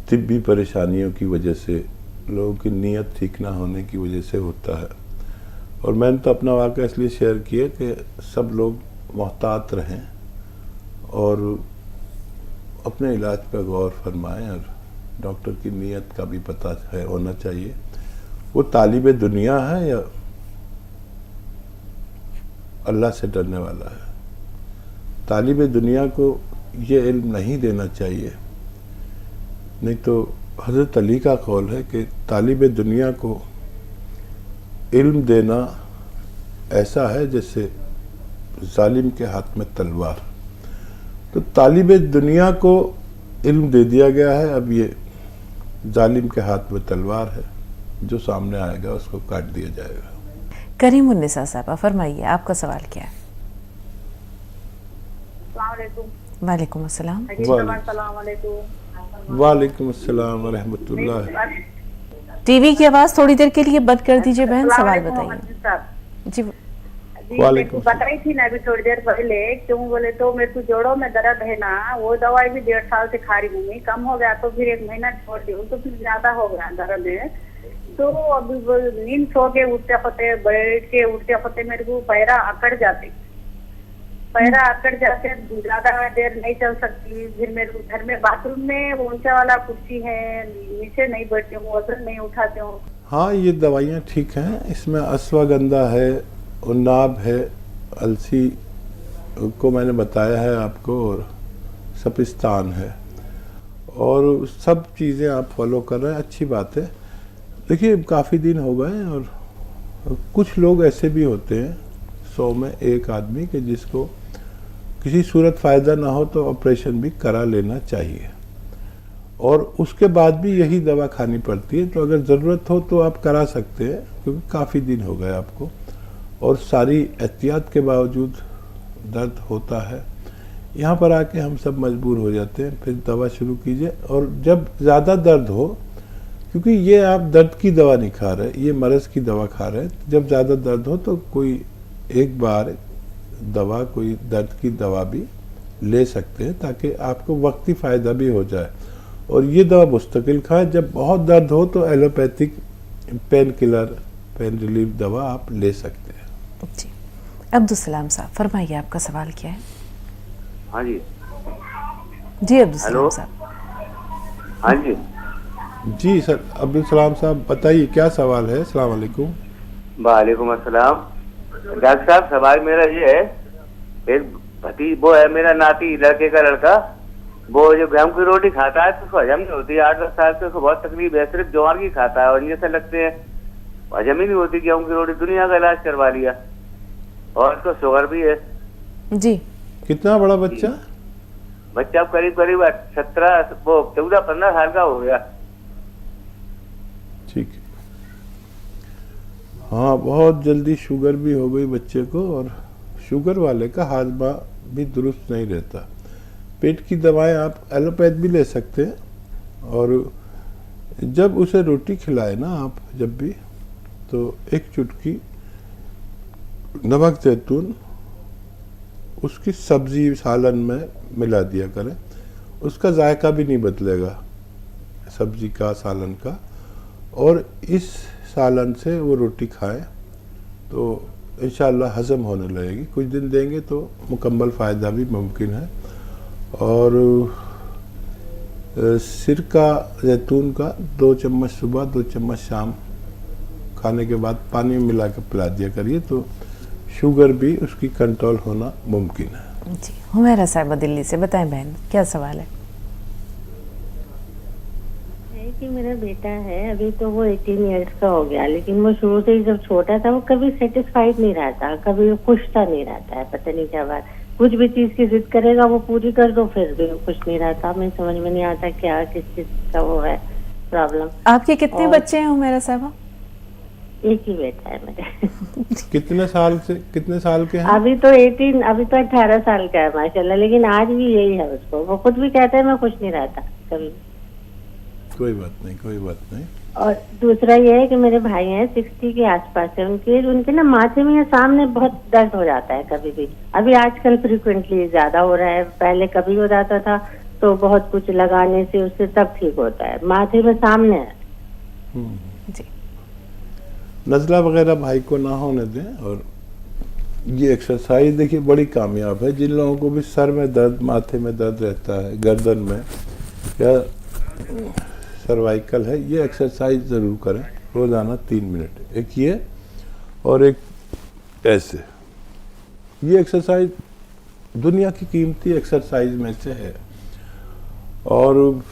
तिब्बी परेशानियों की वजह से, लोगों की नीयत ठीक ना होने की वजह से होता है। और मैंने तो अपना वाक़या इसलिए शेयर किया कि सब लोग मोहतात रहें और अपने इलाज पर गौर फरमाएं और डॉक्टर की नीयत का भी पता है होना चाहिए। वो तालिब दुनिया है या अल्लाह से डरने वाला है। तालिब दुनिया को ये इल्म नहीं देना चाहिए, नहीं तो हज़रत अली का कौल है कि तालिब दुनिया को इल्म देना ऐसा है जैसे जालिम के हाथ में तलवार। तो तालिब दुनिया को इल्म दे दिया गया है, अब ये जालिम के हाथ में तलवार है, जो सामने आएगा उसको काट दिया जाएगा। करीमुन्निसा साहबा फरमाइए, आपका सवाल क्या है? वालेकुम अस्सलाम। वालेकुम अस्सलाम व रहमतुल्लाह। टीवी की आवाज़ थोड़ी देर के लिए बंद कर दीजिए बहन, सवाल बताइए। जी अभी मेरे को बताई थी ना अभी थोड़ी देर पहले, क्यों बोले तो मेरे को जोड़ों में दर्द है ना, वो दवाई भी 1.5 साल से खा रही हूँ मैं, कम हो गया तो फिर 1 महीना छोड़ दी हूँ तो फिर ज्यादा हो गया दर्द है। तो अभी नींद सो के उठते होते, बैठ के उठते होते मेरे को पैरा अकड़ जाते, ज्यादा देर नहीं चल सकती। फिर मेरे को घर में बाथरूम में ऊंचा वाला कुर्सी है, नीचे नहीं बैठती हूँ, वजन नहीं उठाती हूँ। हाँ, ये दवाइयाँ ठीक हैं। इसमें अश्वगंधा है, उन्नाब है, अलसी को मैंने बताया है आपको, और सपिस्तान है, और सब चीज़ें आप फॉलो कर रहे हैं, अच्छी बात है। देखिए काफ़ी दिन हो गए, और कुछ लोग ऐसे भी होते हैं 100 में 1 आदमी के जिसको किसी सूरत फ़ायदा ना हो तो ऑपरेशन भी करा लेना चाहिए, और उसके बाद भी यही दवा खानी पड़ती है। तो अगर ज़रूरत हो तो आप करा सकते हैं, क्योंकि काफ़ी दिन हो गए आपको, और सारी एहतियात के बावजूद दर्द होता है। यहाँ पर आके हम सब मजबूर हो जाते हैं, फिर दवा शुरू कीजिए। और जब ज़्यादा दर्द हो, क्योंकि ये आप दर्द की दवा नहीं खा रहे, ये मरज़ की दवा खा रहे हैं, जब ज़्यादा दर्द हो तो कोई एक बार दवा, कोई दर्द की दवा भी ले सकते हैं, ताकि आपको वक्ती फ़ायदा भी हो जाए। और ये दवा मुस्तकिल खाएं। जब बहुत दर्द हो तो allopathic pain killer, pain relief दवा आप ले सकते हैं। जी, अब्दुल सलाम साहब फरमाइए, आपका सवाल क्या है? हाँ जी। जी अब्दुल सलाम साहब। हाँ जी। जी सर, अब्दुल सलाम साहब बताइए क्या सवाल है। अस्सलाम वालेकुम। वालेकुम अस्सलाम। डॉक्टर साहब, सवाल मेरा ये है, एक वो है मेरा नाती, लड़के का लड़का, वो जो गेहूं की रोटी खाता है तो उसको हजम नहीं होती। 8-10 साल से उसको बहुत तकलीफ है, सिर्फ ज्वार की खाता है और इंजेक्शन लगते हैं, हजम ही नहीं होती गेहूं की रोटी। दुनिया का इलाज करवा लिया, और उसको शुगर भी है। जी। कितना बड़ा बच्चा? बच्चा करीब 14-15 साल का हो गया। ठीक है। हाँ, बहुत जल्दी शुगर भी हो गई बच्चे को, और शुगर वाले का हाजमा भी दुरुस्त नहीं रहता। पेट की दवाएं आप एलोपैथ भी ले सकते हैं, और जब उसे रोटी खिलाए ना आप जब भी, तो एक चुटकी नमक जैतून उसकी सब्जी सालन में मिला दिया करें, उसका जायका भी नहीं बदलेगा सब्जी का, सालन का। और इस सालन से वो रोटी खाएं तो इंशाअल्लाह हज़म होने लगेगी। कुछ दिन देंगे तो मुकम्मल फ़ायदा भी मुमकिन है। और सिरका जैतून का 2 चम्मच सुबह, 2 चम्मच शाम खाने के बाद पानी में मिला के पिला दिया करिए, तो शुगर भी उसकी कंट्रोल होना मुमकिन है। जी, हुमैरा साहिबा दिल्ली से, बताएं बहन क्या सवाल है? कि मेरा बेटा है, अभी तो वो 18 इयर्स का हो गया, लेकिन वो शुरू से ही जब छोटा था वो कभी सेटिस्फाइड नहीं रहता, कभी वो खुश सा नहीं रहता है। पता नहीं क्या बात, कुछ भी चीज की जिद करेगा वो पूरी कर दो, फिर भी वो खुश नहीं रहता। मैं समझ में नहीं आता क्या किस चीज का वो है प्रॉब्लम। आपके कितने बच्चे हैं हुमैरा साहिबा? एक ही बेटा है मेरे। कितने साल के हैं? अभी तो 18 साल का है माशाल्लाह, लेकिन आज भी यही है उसको। वो खुद भी कहता है मैं खुश नहीं रहता कभी। कोई बात नहीं। और दूसरा ये है कि मेरे भाई हैं 60 के आसपास है, उनके ना माथे में या सामने बहुत दर्द हो जाता है कभी भी। अभी आजकल फ्रिक्वेंटली ज्यादा हो रहा है, पहले कभी हो जाता था तो बहुत कुछ लगाने से उससे तब ठीक होता है। माथे में सामने है। जी। नज़ला वगैरह भाई को ना होने दें। और ये एक्सरसाइज देखिए बड़ी कामयाब है। जिन लोगों को भी सर में दर्द, माथे में दर्द रहता है, गर्दन में या सर्वाइकल है, ये एक्सरसाइज ज़रूर करें रोज़ाना 3 मिनट। एक ये और एक ऐसे। ये एक्सरसाइज दुनिया की कीमती एक्सरसाइज में से है। और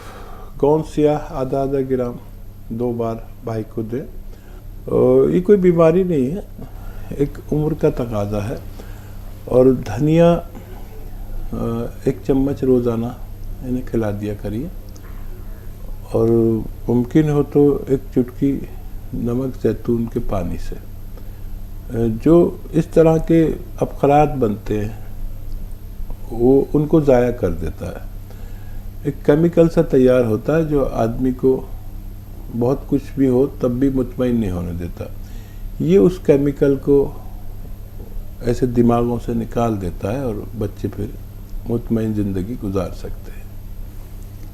कौन सिया आधा ग्राम 2 बार भाई को दें। ये कोई बीमारी नहीं है, एक उम्र का तकाजा है। और धनिया 1 चम्मच रोज़ाना इन्हें खिला दिया करिए। और मुमकिन हो तो 1 चुटकी नमक जैतून के पानी से, जो इस तरह के अफखरात बनते हैं वो उनको ज़ाया कर देता है। एक केमिकल सा तैयार होता है जो आदमी को बहुत कुछ भी हो तब भी मुतमईन नहीं होने देता। ये उस केमिकल को ऐसे दिमागों से निकाल देता है और बच्चे फिर मुतमईन ज़िंदगी गुजार सकते हैं।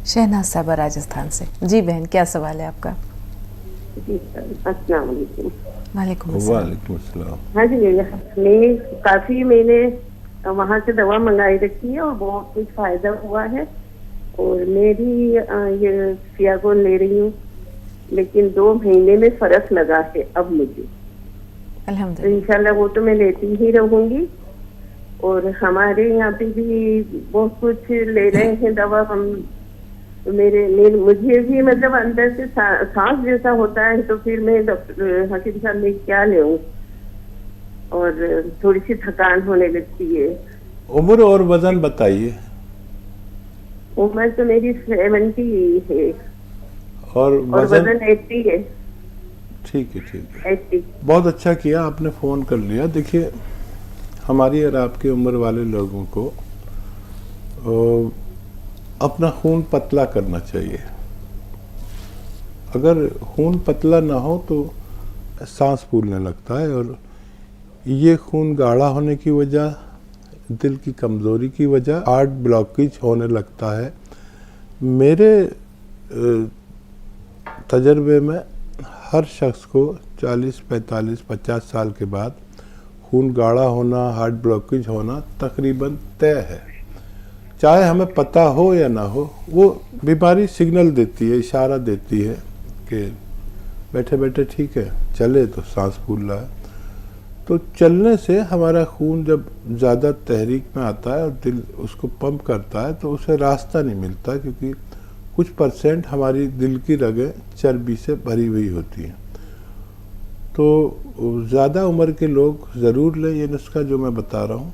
शहनाज साहबा राजस्थान से। जी बहन, क्या सवाल है आपका? जी अस्सलाम वालेकुम। वालेकुम अस्सलाम। वालेकुम अस्सलाम। हाँ जी, मैं काफ़ी मैंने वहाँ से दवा मंगाई रखी है और बहुत कुछ फायदा हुआ है, और मैं भी ये सियागोन ले रही हूँ, लेकिन 2 महीने में फर्क लगा है अब मुझे। तो अल्हम्दुलिल्लाह। इंशाल्लाह वो तो मैं लेती ही रहूंगी। और हमारे यहाँ पे भी बहुत कुछ ले रहे हैं दवा हम। मेरे मुझे भी मतलब अंदर से सांस जैसा होता है, तो फिर मैं डॉक्टर हकीम साहब में क्या ले, और थोड़ी सी थकान होने लगती है। उम्र और वजन बताइए। उम्र तो मेरी 70 है और वजन 80 है। ठीक है, ठीक है। 80। बहुत अच्छा किया आपने फ़ोन कर लिया। देखिए, हमारी और आपकी उम्र वाले लोगों को अपना खून पतला करना चाहिए। अगर खून पतला ना हो तो सांस फूलने लगता है, और ये खून गाढ़ा होने की वजह, दिल की कमज़ोरी की वजह हार्ट ब्लॉकेज होने लगता है। मेरे तजर्बे में हर शख्स को 40, 45, 50 साल के बाद खून गाढ़ा होना, हार्ट ब्लॉकेज होना तकरीबन तय है। चाहे हमें पता हो या ना हो, वो बीमारी सिग्नल देती है, इशारा देती है कि बैठे बैठे ठीक है, चले तो सांस फूल रहा है। तो चलने से हमारा खून जब ज़्यादा तहरीक में आता है और दिल उसको पंप करता है, तो उसे रास्ता नहीं मिलता, क्योंकि कुछ % हमारी दिल की रगें चर्बी से भरी हुई होती हैं। तो ज़्यादा उम्र के लोग ज़रूर लें ये नुस्खा जो मैं बता रहा हूँ।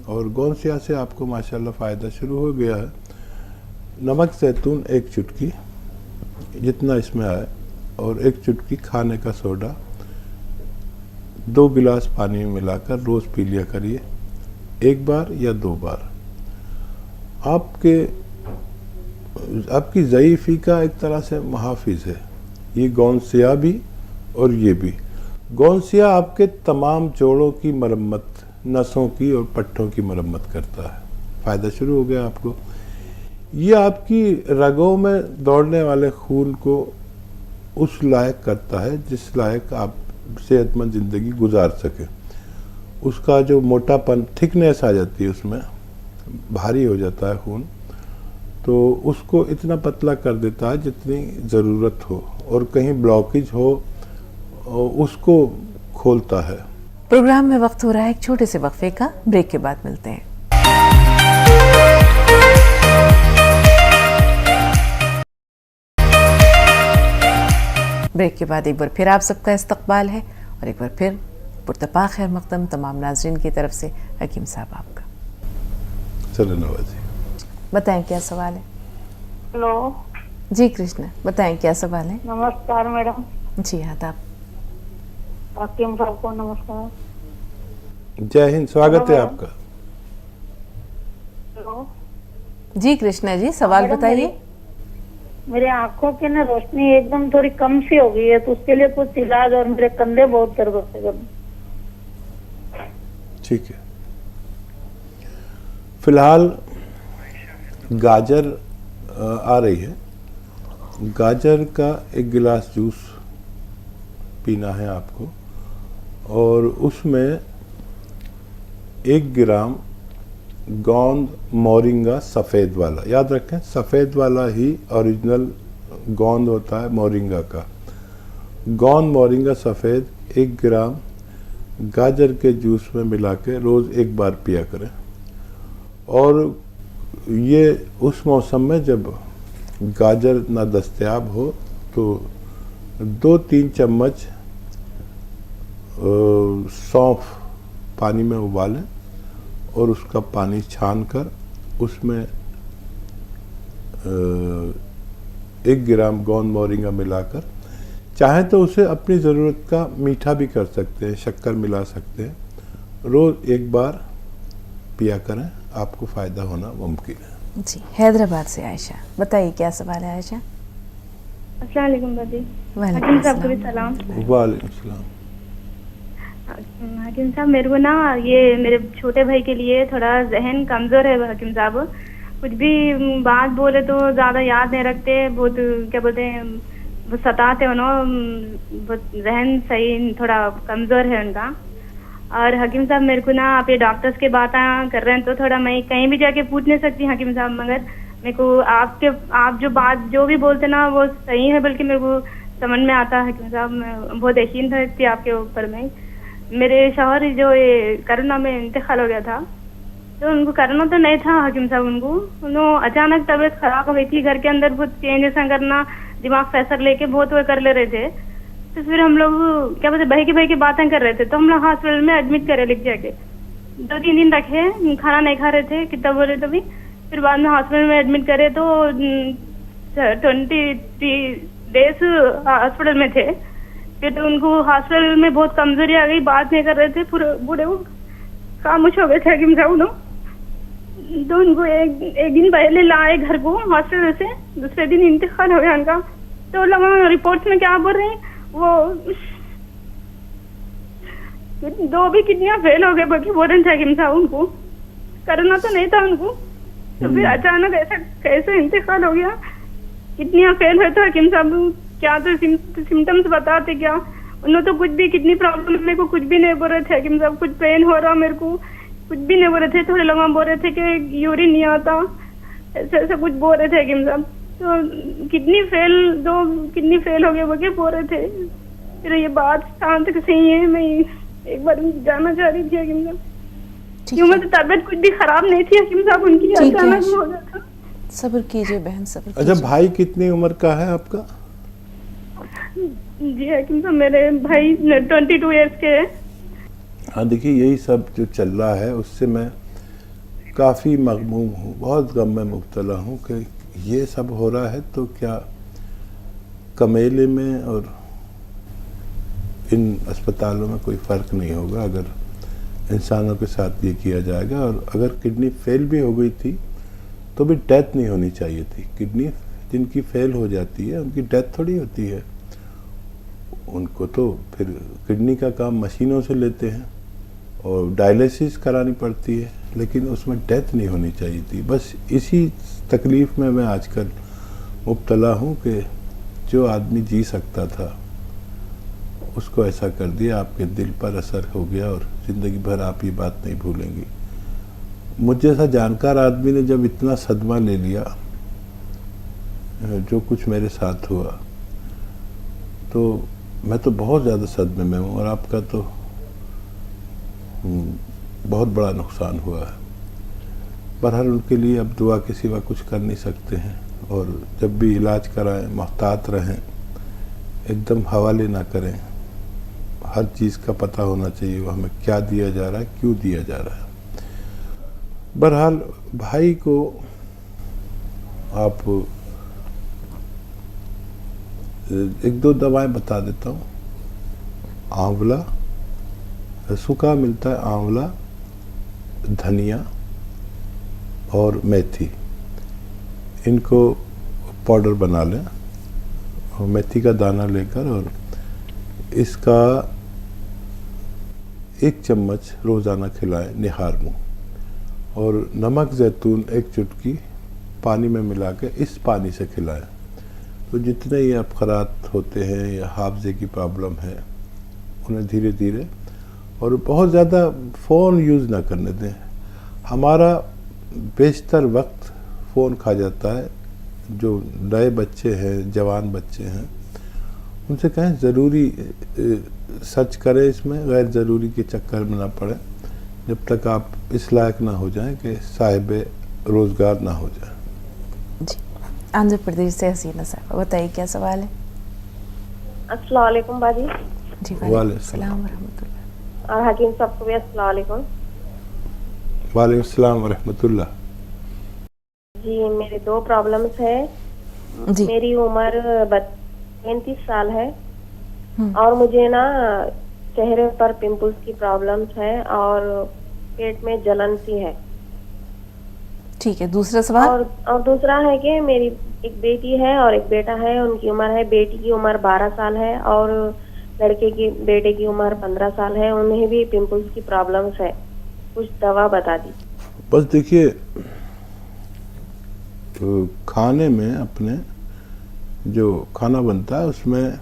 और गोंसिया से आपको माशाल्लाह फ़ायदा शुरू हो गया है। नमक ज़ैतून 1 चुटकी जितना इसमें आए, और 1 चुटकी खाने का सोडा 2 गिलास पानी में मिलाकर रोज़ पी लिया करिए, 1 बार या 2 बार। आपकी ज़ईफ़ी का एक तरह से मुहाफ़िज़ है ये गोंसिया भी और ये भी। गोंसिया आपके तमाम जोड़ों की मरम्मत, नसों की और पट्टों की मरम्मत करता है। फ़ायदा शुरू हो गया आपको। ये आपकी रगों में दौड़ने वाले खून को उस लायक करता है जिस लायक आप सेहतमंद ज़िंदगी गुजार सकें। उसका जो मोटापन, थिकनेस आ जाती है, उसमें भारी हो जाता है खून, तो उसको इतना पतला कर देता है जितनी ज़रूरत हो, और कहीं ब्लॉकेज हो उसको खोलता है। प्रोग्राम में वक्त हो रहा है एक छोटे से वक्फे का। ब्रेक के बाद मिलते हैं। ब्रेक के बाद एक बार फिर आप सबका इस्तकबाल है, और एक बार फिर पुरतपा खैर मकदम तमाम नाज़रीन की तरफ से हकीम साहब आपका। चलो नवाजी, बताएं क्या सवाल है? हेलो जी कृष्णा, बताएं क्या सवाल है? नमस्कार मैडम। जी आदाब। हकीम साहब को नमस्कार। जय हिंद, स्वागत है आपका। हेलो जी कृष्णा जी, सवाल बताइए। मेरे आंखों की ना रोशनी एकदम थोड़ी कम सी हो गई है, तो उसके लिए कुछ इलाज, और मेरे कंधे बहुत दर्द होते हैं। ठीक है, फिलहाल गाजर आ रही है। गाजर का 1 गिलास जूस पीना है आपको, और उसमें 1 ग्राम गोंद मोरिंगा सफ़ेद वाला, याद रखें सफ़ेद वाला ही ओरिजिनल गोंद होता है मोरिंगा का। गोंद मोरिंगा सफ़ेद 1 ग्राम गाजर के जूस में मिला के रोज़ 1 बार पिया करें। और ये उस मौसम में जब गाजर ना दस्तयाब हो तो 2-3 चम्मच सौंफ पानी में उबालें, और उसका पानी छान कर उसमें 1 ग्राम गोंद मोरिंगा मिलाकर, चाहें तो उसे अपनी ज़रूरत का मीठा भी कर सकते हैं, शक्कर मिला सकते हैं, रोज़ 1 बार पिया करें, आपको फ़ायदा होना मुमकिन है। जी, हैदराबाद से आयशा, बताइए क्या सवाल है आयशा? अस्सलाम वालेकुम दादी। वालेकुम हकीम साहब को भी सलाम। वालेकुम सलाम। हकीम साहब मेरे को ना ये मेरे छोटे भाई के लिए थोड़ा जहन कमजोर है हकीम साहब। कुछ भी बात बोले तो ज्यादा याद नहीं रखते, बहुत क्या बोलते हैं बहुत सताते हो ना, बहुत जहन सही थोड़ा कमजोर है उनका। और हकीम साहब मेरे को ना आप ये डॉक्टर्स के बात कर रहे हैं तो थोड़ा मैं कहीं भी जाके पूछ नहीं सकती हकीम साहब, मगर मेरे को आप जो भी बोलते ना वो सही है, बल्कि मेरे को समझ में आता है हकीम साहब। मैं बहुत यकीन रखती आपके ऊपर में। मेरे शौहर जो ये कोरोना में इंतकाल हो गया था, तो उनको कोरोना तो नहीं था हकीम साहब, उन्होंने अचानक तबीयत खराब हो गई थी, घर के अंदर बहुत चेंजेस करना, दिमाग प्रेशर लेके बहुत वो कर ले रहे थे। तो फिर हम लोग क्या बोलते भाई की बातें कर रहे थे, तो हम लोग हॉस्पिटल में एडमिट करे लिख जाके 2-3 दिन रखे, खाना नहीं खा रहे थे कितना बोले तो भी। फिर बाद में हॉस्पिटल में एडमिट करे तो 23 डेज हॉस्पिटल में थे। फिर तो उनको हॉस्पिटल में बहुत कमजोरी आ गई, बात नहीं कर रहे थे, पूरे बूढ़े वो खामोश हो गए थे हकीम साहब। तो उनको एक दिन पहले लाए घर को हॉस्पिटल से, दूसरे दिन इंतकाल हो गया उनका। तो लोग रिपोर्ट्स में क्या बोल रहे हैं, वो 2 भी किडनियां फेल हो गए, बाकी बोल रहे थे हकीम साहब उनको कोरोना तो नहीं था उनको। तो फिर अचानक ऐसा कैसे इंतकाल हो गया, किडनियां फेल हुए तो हकीम साहब क्या तो सिम्टम्स बताते क्या, उन्होंने तो कुछ भी किडनी प्रॉब्लम मेरे को कुछ भी नहीं बोल रहे थे हकीम साहब, कुछ पेन हो रहा मेरे को कुछ भी नहीं बोल रहे थे। थोड़े लोग बोल रहे थे कि यूरिन नहीं आता, ऐसा कुछ बोल रहे थे हकीम साहब। तो किडनी फेल हो गए वो क्या बोल रहे थे। फिर ये बात कहाँ तक सही है, मैं एक बार जानना चाह रही थी हकीम साहब, क्यों मतलब तबियत कुछ भी खराब नहीं थी हकीम साहब उनकी, अचानक हो गया था। सब्र कीजिए बहन, सब्र कीजिए। अच्छा, भाई कितनी उम्र का है आपका? जी हकीम साहब मेरे भाई 22 ईयर्स के हैं। हाँ देखिए, यही सब जो चल रहा है उससे मैं काफ़ी मगमूम हूँ, बहुत गम में मुब्तला हूँ कि ये सब हो रहा है। तो क्या कमेले में और इन अस्पतालों में कोई फ़र्क नहीं होगा अगर इंसानों के साथ ये किया जाएगा। और अगर किडनी फेल भी हो गई थी तो भी डेथ नहीं होनी चाहिए थी। किडनी जिनकी फेल हो जाती है उनकी डेथ थोड़ी होती है, उनको तो फिर किडनी का काम मशीनों से लेते हैं और डायलिसिस करानी पड़ती है, लेकिन उसमें डेथ नहीं होनी चाहिए थी। बस इसी तकलीफ़ में मैं आजकल मुब्तला हूँ कि जो आदमी जी सकता था उसको ऐसा कर दिया, आपके दिल पर असर हो गया और ज़िंदगी भर आप ये बात नहीं भूलेंगी। मुझ जैसा जानकार आदमी ने जब इतना सदमा ले लिया, जो कुछ मेरे साथ हुआ, तो मैं तो बहुत ज़्यादा सदमे में हूँ और आपका तो बहुत बड़ा नुकसान हुआ है। बहरहाल उनके लिए अब दुआ के सिवा कुछ कर नहीं सकते हैं। और जब भी इलाज कराएं मोहतात रहें, एकदम हवाले ना करें, हर चीज़ का पता होना चाहिए वो हमें क्या दिया जा रहा है, क्यों दिया जा रहा है। बहरहाल भाई को आप 1-2 दवाएं बता देता हूँ। आंवला, सूखा मिलता है आंवला, धनिया और मेथी, इनको पाउडर बना लें और मेथी का दाना लेकर और इसका 1 चम्मच रोज़ाना खिलाएं निहार मुँह। और नमक ज़ैतून 1 चुटकी पानी में मिला के इस पानी से खिलाएं। तो जितने ये अफरात होते हैं या हाफजे की प्रॉब्लम है उन्हें धीरे धीरे, और बहुत ज़्यादा फ़ोन यूज़ ना करने दें। हमारा बेशतर वक्त फ़ोन खा जाता है। जो नए बच्चे हैं, जवान बच्चे हैं, उनसे कहें ज़रूरी सर्च करें, इसमें गैर ज़रूरी के चक्कर में ना पड़े जब तक आप इस लायक ना हो जाएं कि साहिब रोज़गार ना हो जाए। जी, आंध्र प्रदेश से हसीना साहब, बताइए क्या सवाल है? अस्सलाम वालेकुम बाजी। जी वालेकुम सलाम व रहमतुल्लाह। और हकीम साहब को भी अस्सलाम वालेकुम। वालेकुम सलाम व रहमतुल्लाह। जी मेरे 2 प्रॉब्लम्स है। मेरी उम्र 35 साल है और मुझे ना चेहरे पर पिंपल्स की प्रॉब्लम्स है और पेट में जलन सी है। ठीक है, दूसरा सवाल। और दूसरा है कि मेरी एक बेटी है और एक बेटा है। उनकी उम्र है, बेटी की उम्र 12 साल है और बेटे की उम्र 15 साल है, उन्हें भी पिंपल्स की प्रॉब्लम्स है, कुछ दवा बता दी। बस देखिए, तो खाने में अपने जो खाना बनता है उसमें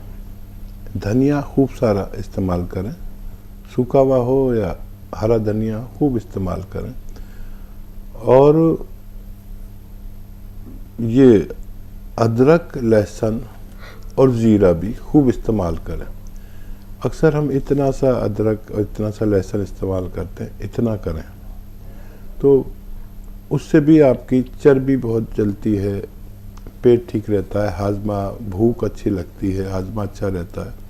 धनिया खूब सारा इस्तेमाल करें, सूखा हुआ हो या हरा धनिया खूब इस्तेमाल करें। और ये अदरक, लहसुन और ज़ीरा भी खूब इस्तेमाल करें। अक्सर हम इतना सा अदरक और इतना सा लहसुन इस्तेमाल करते हैं, इतना करें तो उससे भी आपकी चर्बी बहुत जलती है, पेट ठीक रहता है, हाजमा, भूख अच्छी लगती है, हाजमा अच्छा रहता है।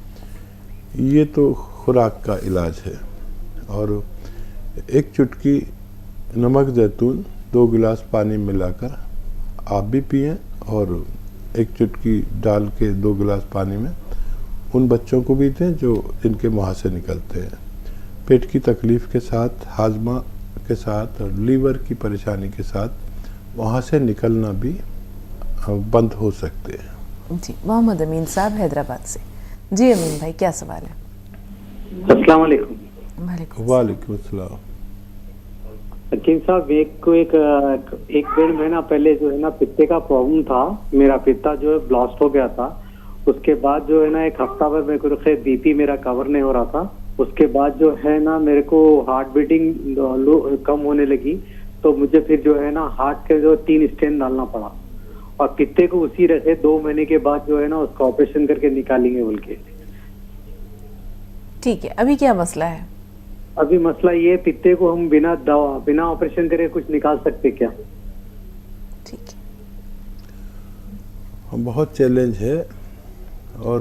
ये तो खुराक का इलाज है। और एक चुटकी नमक जैतून 2 गिलास पानी मिलाकर आप भी पिएं और एक चुटकी डाल के 2 गिलास पानी में उन बच्चों को भी दें जो जिनके मुहासे निकलते हैं। पेट की तकलीफ़ के साथ, हाजमा के साथ और लीवर की परेशानी के साथ वहाँ से निकलना भी बंद हो सकते हैं। जी, मोहम्मद अमीन साहब हैदराबाद से। जी अमीन भाई, क्या सवाल है? अस्सलाम वालेकुम। वालेकुम अस्सलाम। हकीम साहब, एक 1.5 महीना पहले जो है ना पित्ते का प्रॉब्लम था। मेरा पित्ता जो है ब्लास्ट हो गया था। उसके बाद जो है ना 1 हफ्ता भर मेरे को बीपी मेरा कवर नहीं हो रहा था। उसके बाद जो है ना मेरे को हार्ट बीटिंग कम होने लगी, तो मुझे फिर जो है ना हार्ट के जो 3 स्टेंट डालना पड़ा। और पित्ते को उसी रहे 2 महीने के बाद जो है ना उसका ऑपरेशन करके निकालेंगे बोल के। ठीक है, अभी क्या मसला है? अभी मसला ये, पित्ते को हम बिना दवा, बिना ऑपरेशन करे कुछ निकाल सकते क्या? ठीक है, बहुत चैलेंज है और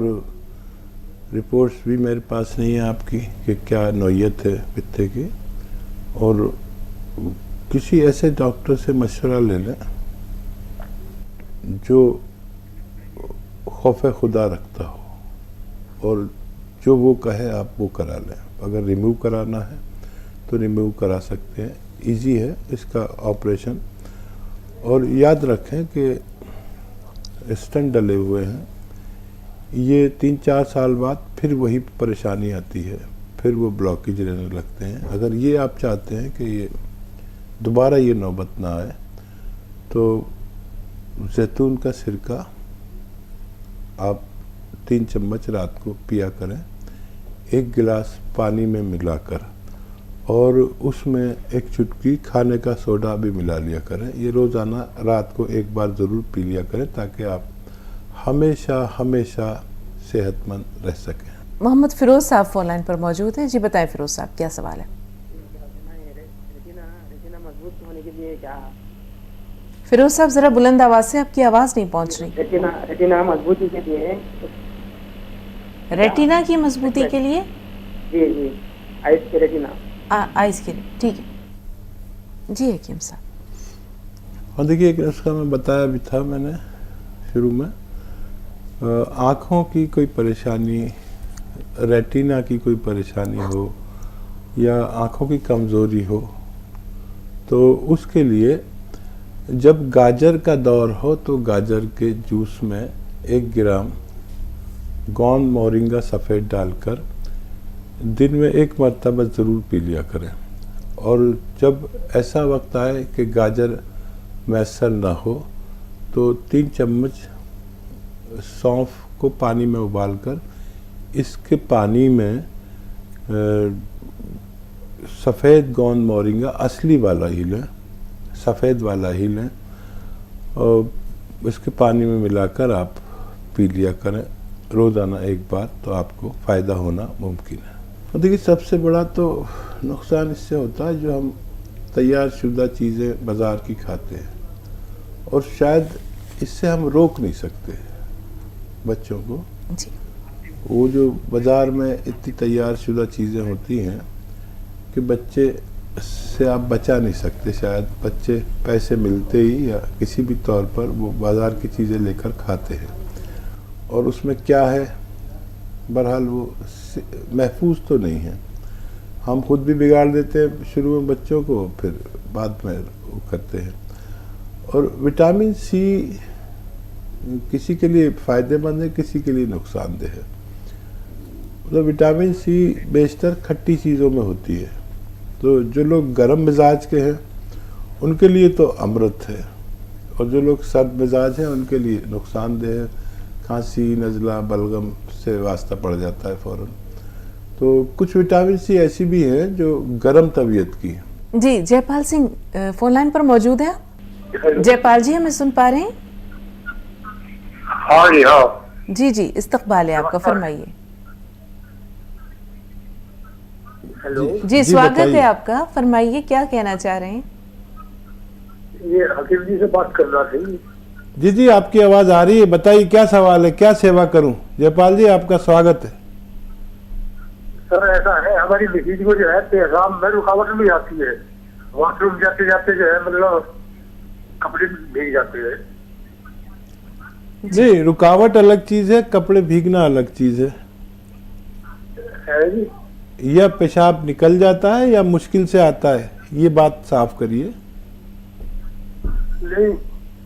रिपोर्ट्स भी मेरे पास नहीं है आपकी कि क्या नौयत है पित्ते की। और किसी ऐसे डॉक्टर से मशवरा ले लें जो खौफ खुदा रखता हो और जो वो कहे आप वो करा लें। अगर रिमूव कराना है तो रिमूव करा सकते हैं, इजी है इसका ऑपरेशन। और याद रखें कि स्टेंट डले हुए हैं, ये 3-4 साल बाद फिर वही परेशानी आती है, फिर वो ब्लॉकेज रहने लगते हैं। अगर ये आप चाहते हैं कि ये दोबारा ये नौबत ना आए तो जैतून का सिरका आप 3 चम्मच रात को पिया करें, 1 गिलास पानी में मिलाकर, और उसमें एक चुटकी खाने का सोडा भी मिला लिया करें। ये रोज़ाना रात को 1 बार ज़रूर पी लिया करें ताकि आप हमेशा हमेशा सेहतमंद रह सकें। मोहम्मद फिरोज साहब फोन लाइन पर मौजूद हैं। जी बताएं फिरोज साहब, क्या सवाल है? मजबूत होने के लिए क्या? फिरोज साहब जरा बुलंद आवाज से, आपकी आवाज नहीं पहुंच रही। रेटिना मजबूती के लिए। रेटिना की मजबूती के लिए? जी जी, आइस के रेटिना। आइस के लिए, ठीक है जी हकीम साहब। और देखिए, एक नुस्खा में बताया भी था मैंने शुरू में, आँखों की कोई परेशानी, रेटिना की कोई परेशानी हो या आँखों की कमज़ोरी हो तो उसके लिए जब गाजर का दौर हो तो गाजर के जूस में 1 ग्राम गोंद मोरिंगा सफ़ेद डालकर दिन में 1 मरतबा ज़रूर पी लिया करें। और जब ऐसा वक्त आए कि गाजर मैसर ना हो तो 3 चम्मच सौंफ को पानी में उबालकर इसके पानी में सफ़ेद गोंद मोरिंगा असली वाला ही लें, सफ़ेद वाला ही लें, और इसके पानी में मिलाकर आप पी लिया करें रोज़ाना 1 बार, तो आपको फ़ायदा होना मुमकिन है। और देखिए, सबसे बड़ा तो नुकसान इससे होता है जो हम तैयार शुदा चीज़ें बाज़ार की खाते हैं, और शायद इससे हम रोक नहीं सकते बच्चों को। जी। वो जो बाज़ार में इतनी तैयार शुदा चीज़ें होती हैं कि बच्चे से आप बचा नहीं सकते। शायद बच्चे पैसे मिलते ही या किसी भी तौर पर वो बाज़ार की चीज़ें लेकर खाते हैं, और उसमें क्या है बहरहाल वो महफूज तो नहीं है। हम खुद भी बिगाड़ देते हैं शुरू में बच्चों को, फिर बाद में वो करते हैं। और विटामिन सी किसी के लिए फ़ायदेमंद है, किसी के लिए नुकसानदेह है। तो विटामिन सी बेशतर खट्टी चीज़ों में होती है। तो जो लोग गर्म मिजाज के हैं उनके लिए तो अमृत है, और जो लोग सर्द मिजाज हैं उनके लिए नुकसानदेह है। खांसी, नज़ला, बलगम से वास्ता पड़ जाता है फ़ौरन। तो कुछ विटामिन सी ऐसी भी हैं जो गर्म तबीयत की हैं। जी, जयपाल सिंह फोन लाइन पर मौजूद है। जयपाल जी, हमें सुन पा रहे हैं? हाँ जी, हाँ जी जी, इस्तकबाल है आपका, फरमाइए। हेलो जी, स्वागत है आपका, फरमाइए क्या कहना चाह रहे हैं? ये हकीम जी से बात कर रहा था। जी जी, आपकी आवाज़ आ रही है, बताइए क्या सवाल है, क्या सेवा करूं? जयपाल जी, आपका स्वागत है। सर ऐसा है, हमारी मिसेज को जो है पेशाब में रुकावट भी आती है, वॉशरूम जाते जाते जो है मतलब कपड़े भीग जाते हैं। नहीं, रुकावट अलग चीज़ है, कपड़े भीगना अलग चीज़ है। जी? या पेशाब निकल जाता है या मुश्किल से आता है, ये बात साफ करिए। नहीं,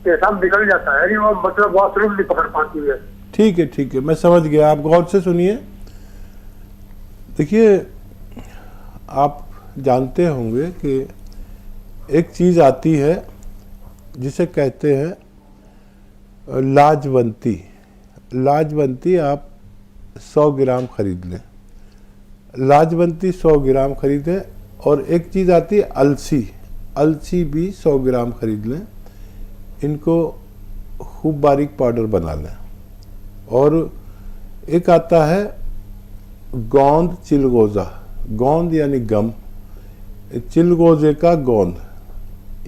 पेशाब निकल जाता है, वो मतलब वॉशरूम नहीं पकड़ पाती है। ठीक है ठीक है, मैं समझ गया, आप गौर से सुनिए। देखिए, आप जानते होंगे कि एक चीज़ आती है जिसे कहते हैं लाजवंती। लाजवंती आप 100 ग्राम खरीद लें, लाजवंती 100 ग्राम खरीदें। और एक चीज़ आती है अलसी, अलसी भी 100 ग्राम खरीद लें। इनको खूब बारीक पाउडर बना लें। और एक आता है गोंद चिलगोज़ा, गोंद यानी गम, चिलगोज़े का गोंद,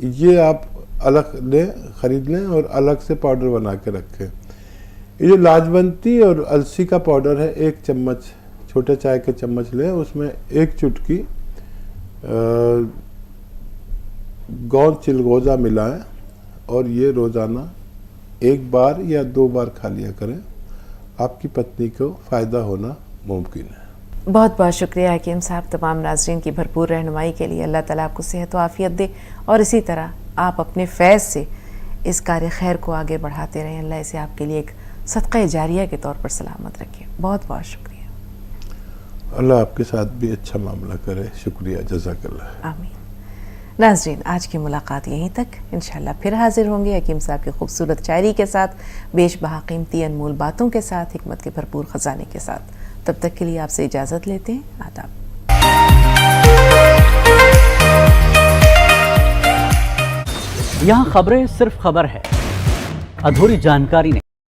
ये आप अलग लें, खरीद लें और अलग से पाउडर बना के रखें। ये जो लाजवंती और अलसी का पाउडर है, 1 चम्मच, छोटे चाय के चम्मच लें, उसमें 1 चुटकी गोंद चिलगोज़ा मिलाएं और ये रोज़ाना 1 बार या 2 बार खा लिया करें। आपकी पत्नी को फ़ायदा होना मुमकिन है। बहुत बहुत शुक्रिया हकीम साहब, तमाम नाज़रीन की भरपूर रहनुमाई के लिए। अल्लाह ताला आपको सेहत व आफ़ियत दे और इसी तरह आप अपने फैज़ से इस कार्य खैर को आगे बढ़ाते रहें। अल्लाह इसे आपके लिए एक सदक़ा जारिया के तौर पर सलामत रखे। बहुत बहुत शुक्रिया। अल्लाह आपके साथ भी अच्छा मामला करे। शुक्रिया, जज़ाकल्लाह। आमीन। नाज़रीन, आज की मुलाकात यहीं तक। इंशाल्लाह फिर हाजिर होंगे हकीम साहब की खूबसूरत शायरी के साथ, बेशबहा कीमती अनमोल बातों के साथ, हिकमत के भरपूर ख़जाने के साथ। तब तक के लिए आपसे इजाज़त लेते हैं। आदाब। यहाँ खबरें सिर्फ खबर है, अधूरी जानकारी नहीं।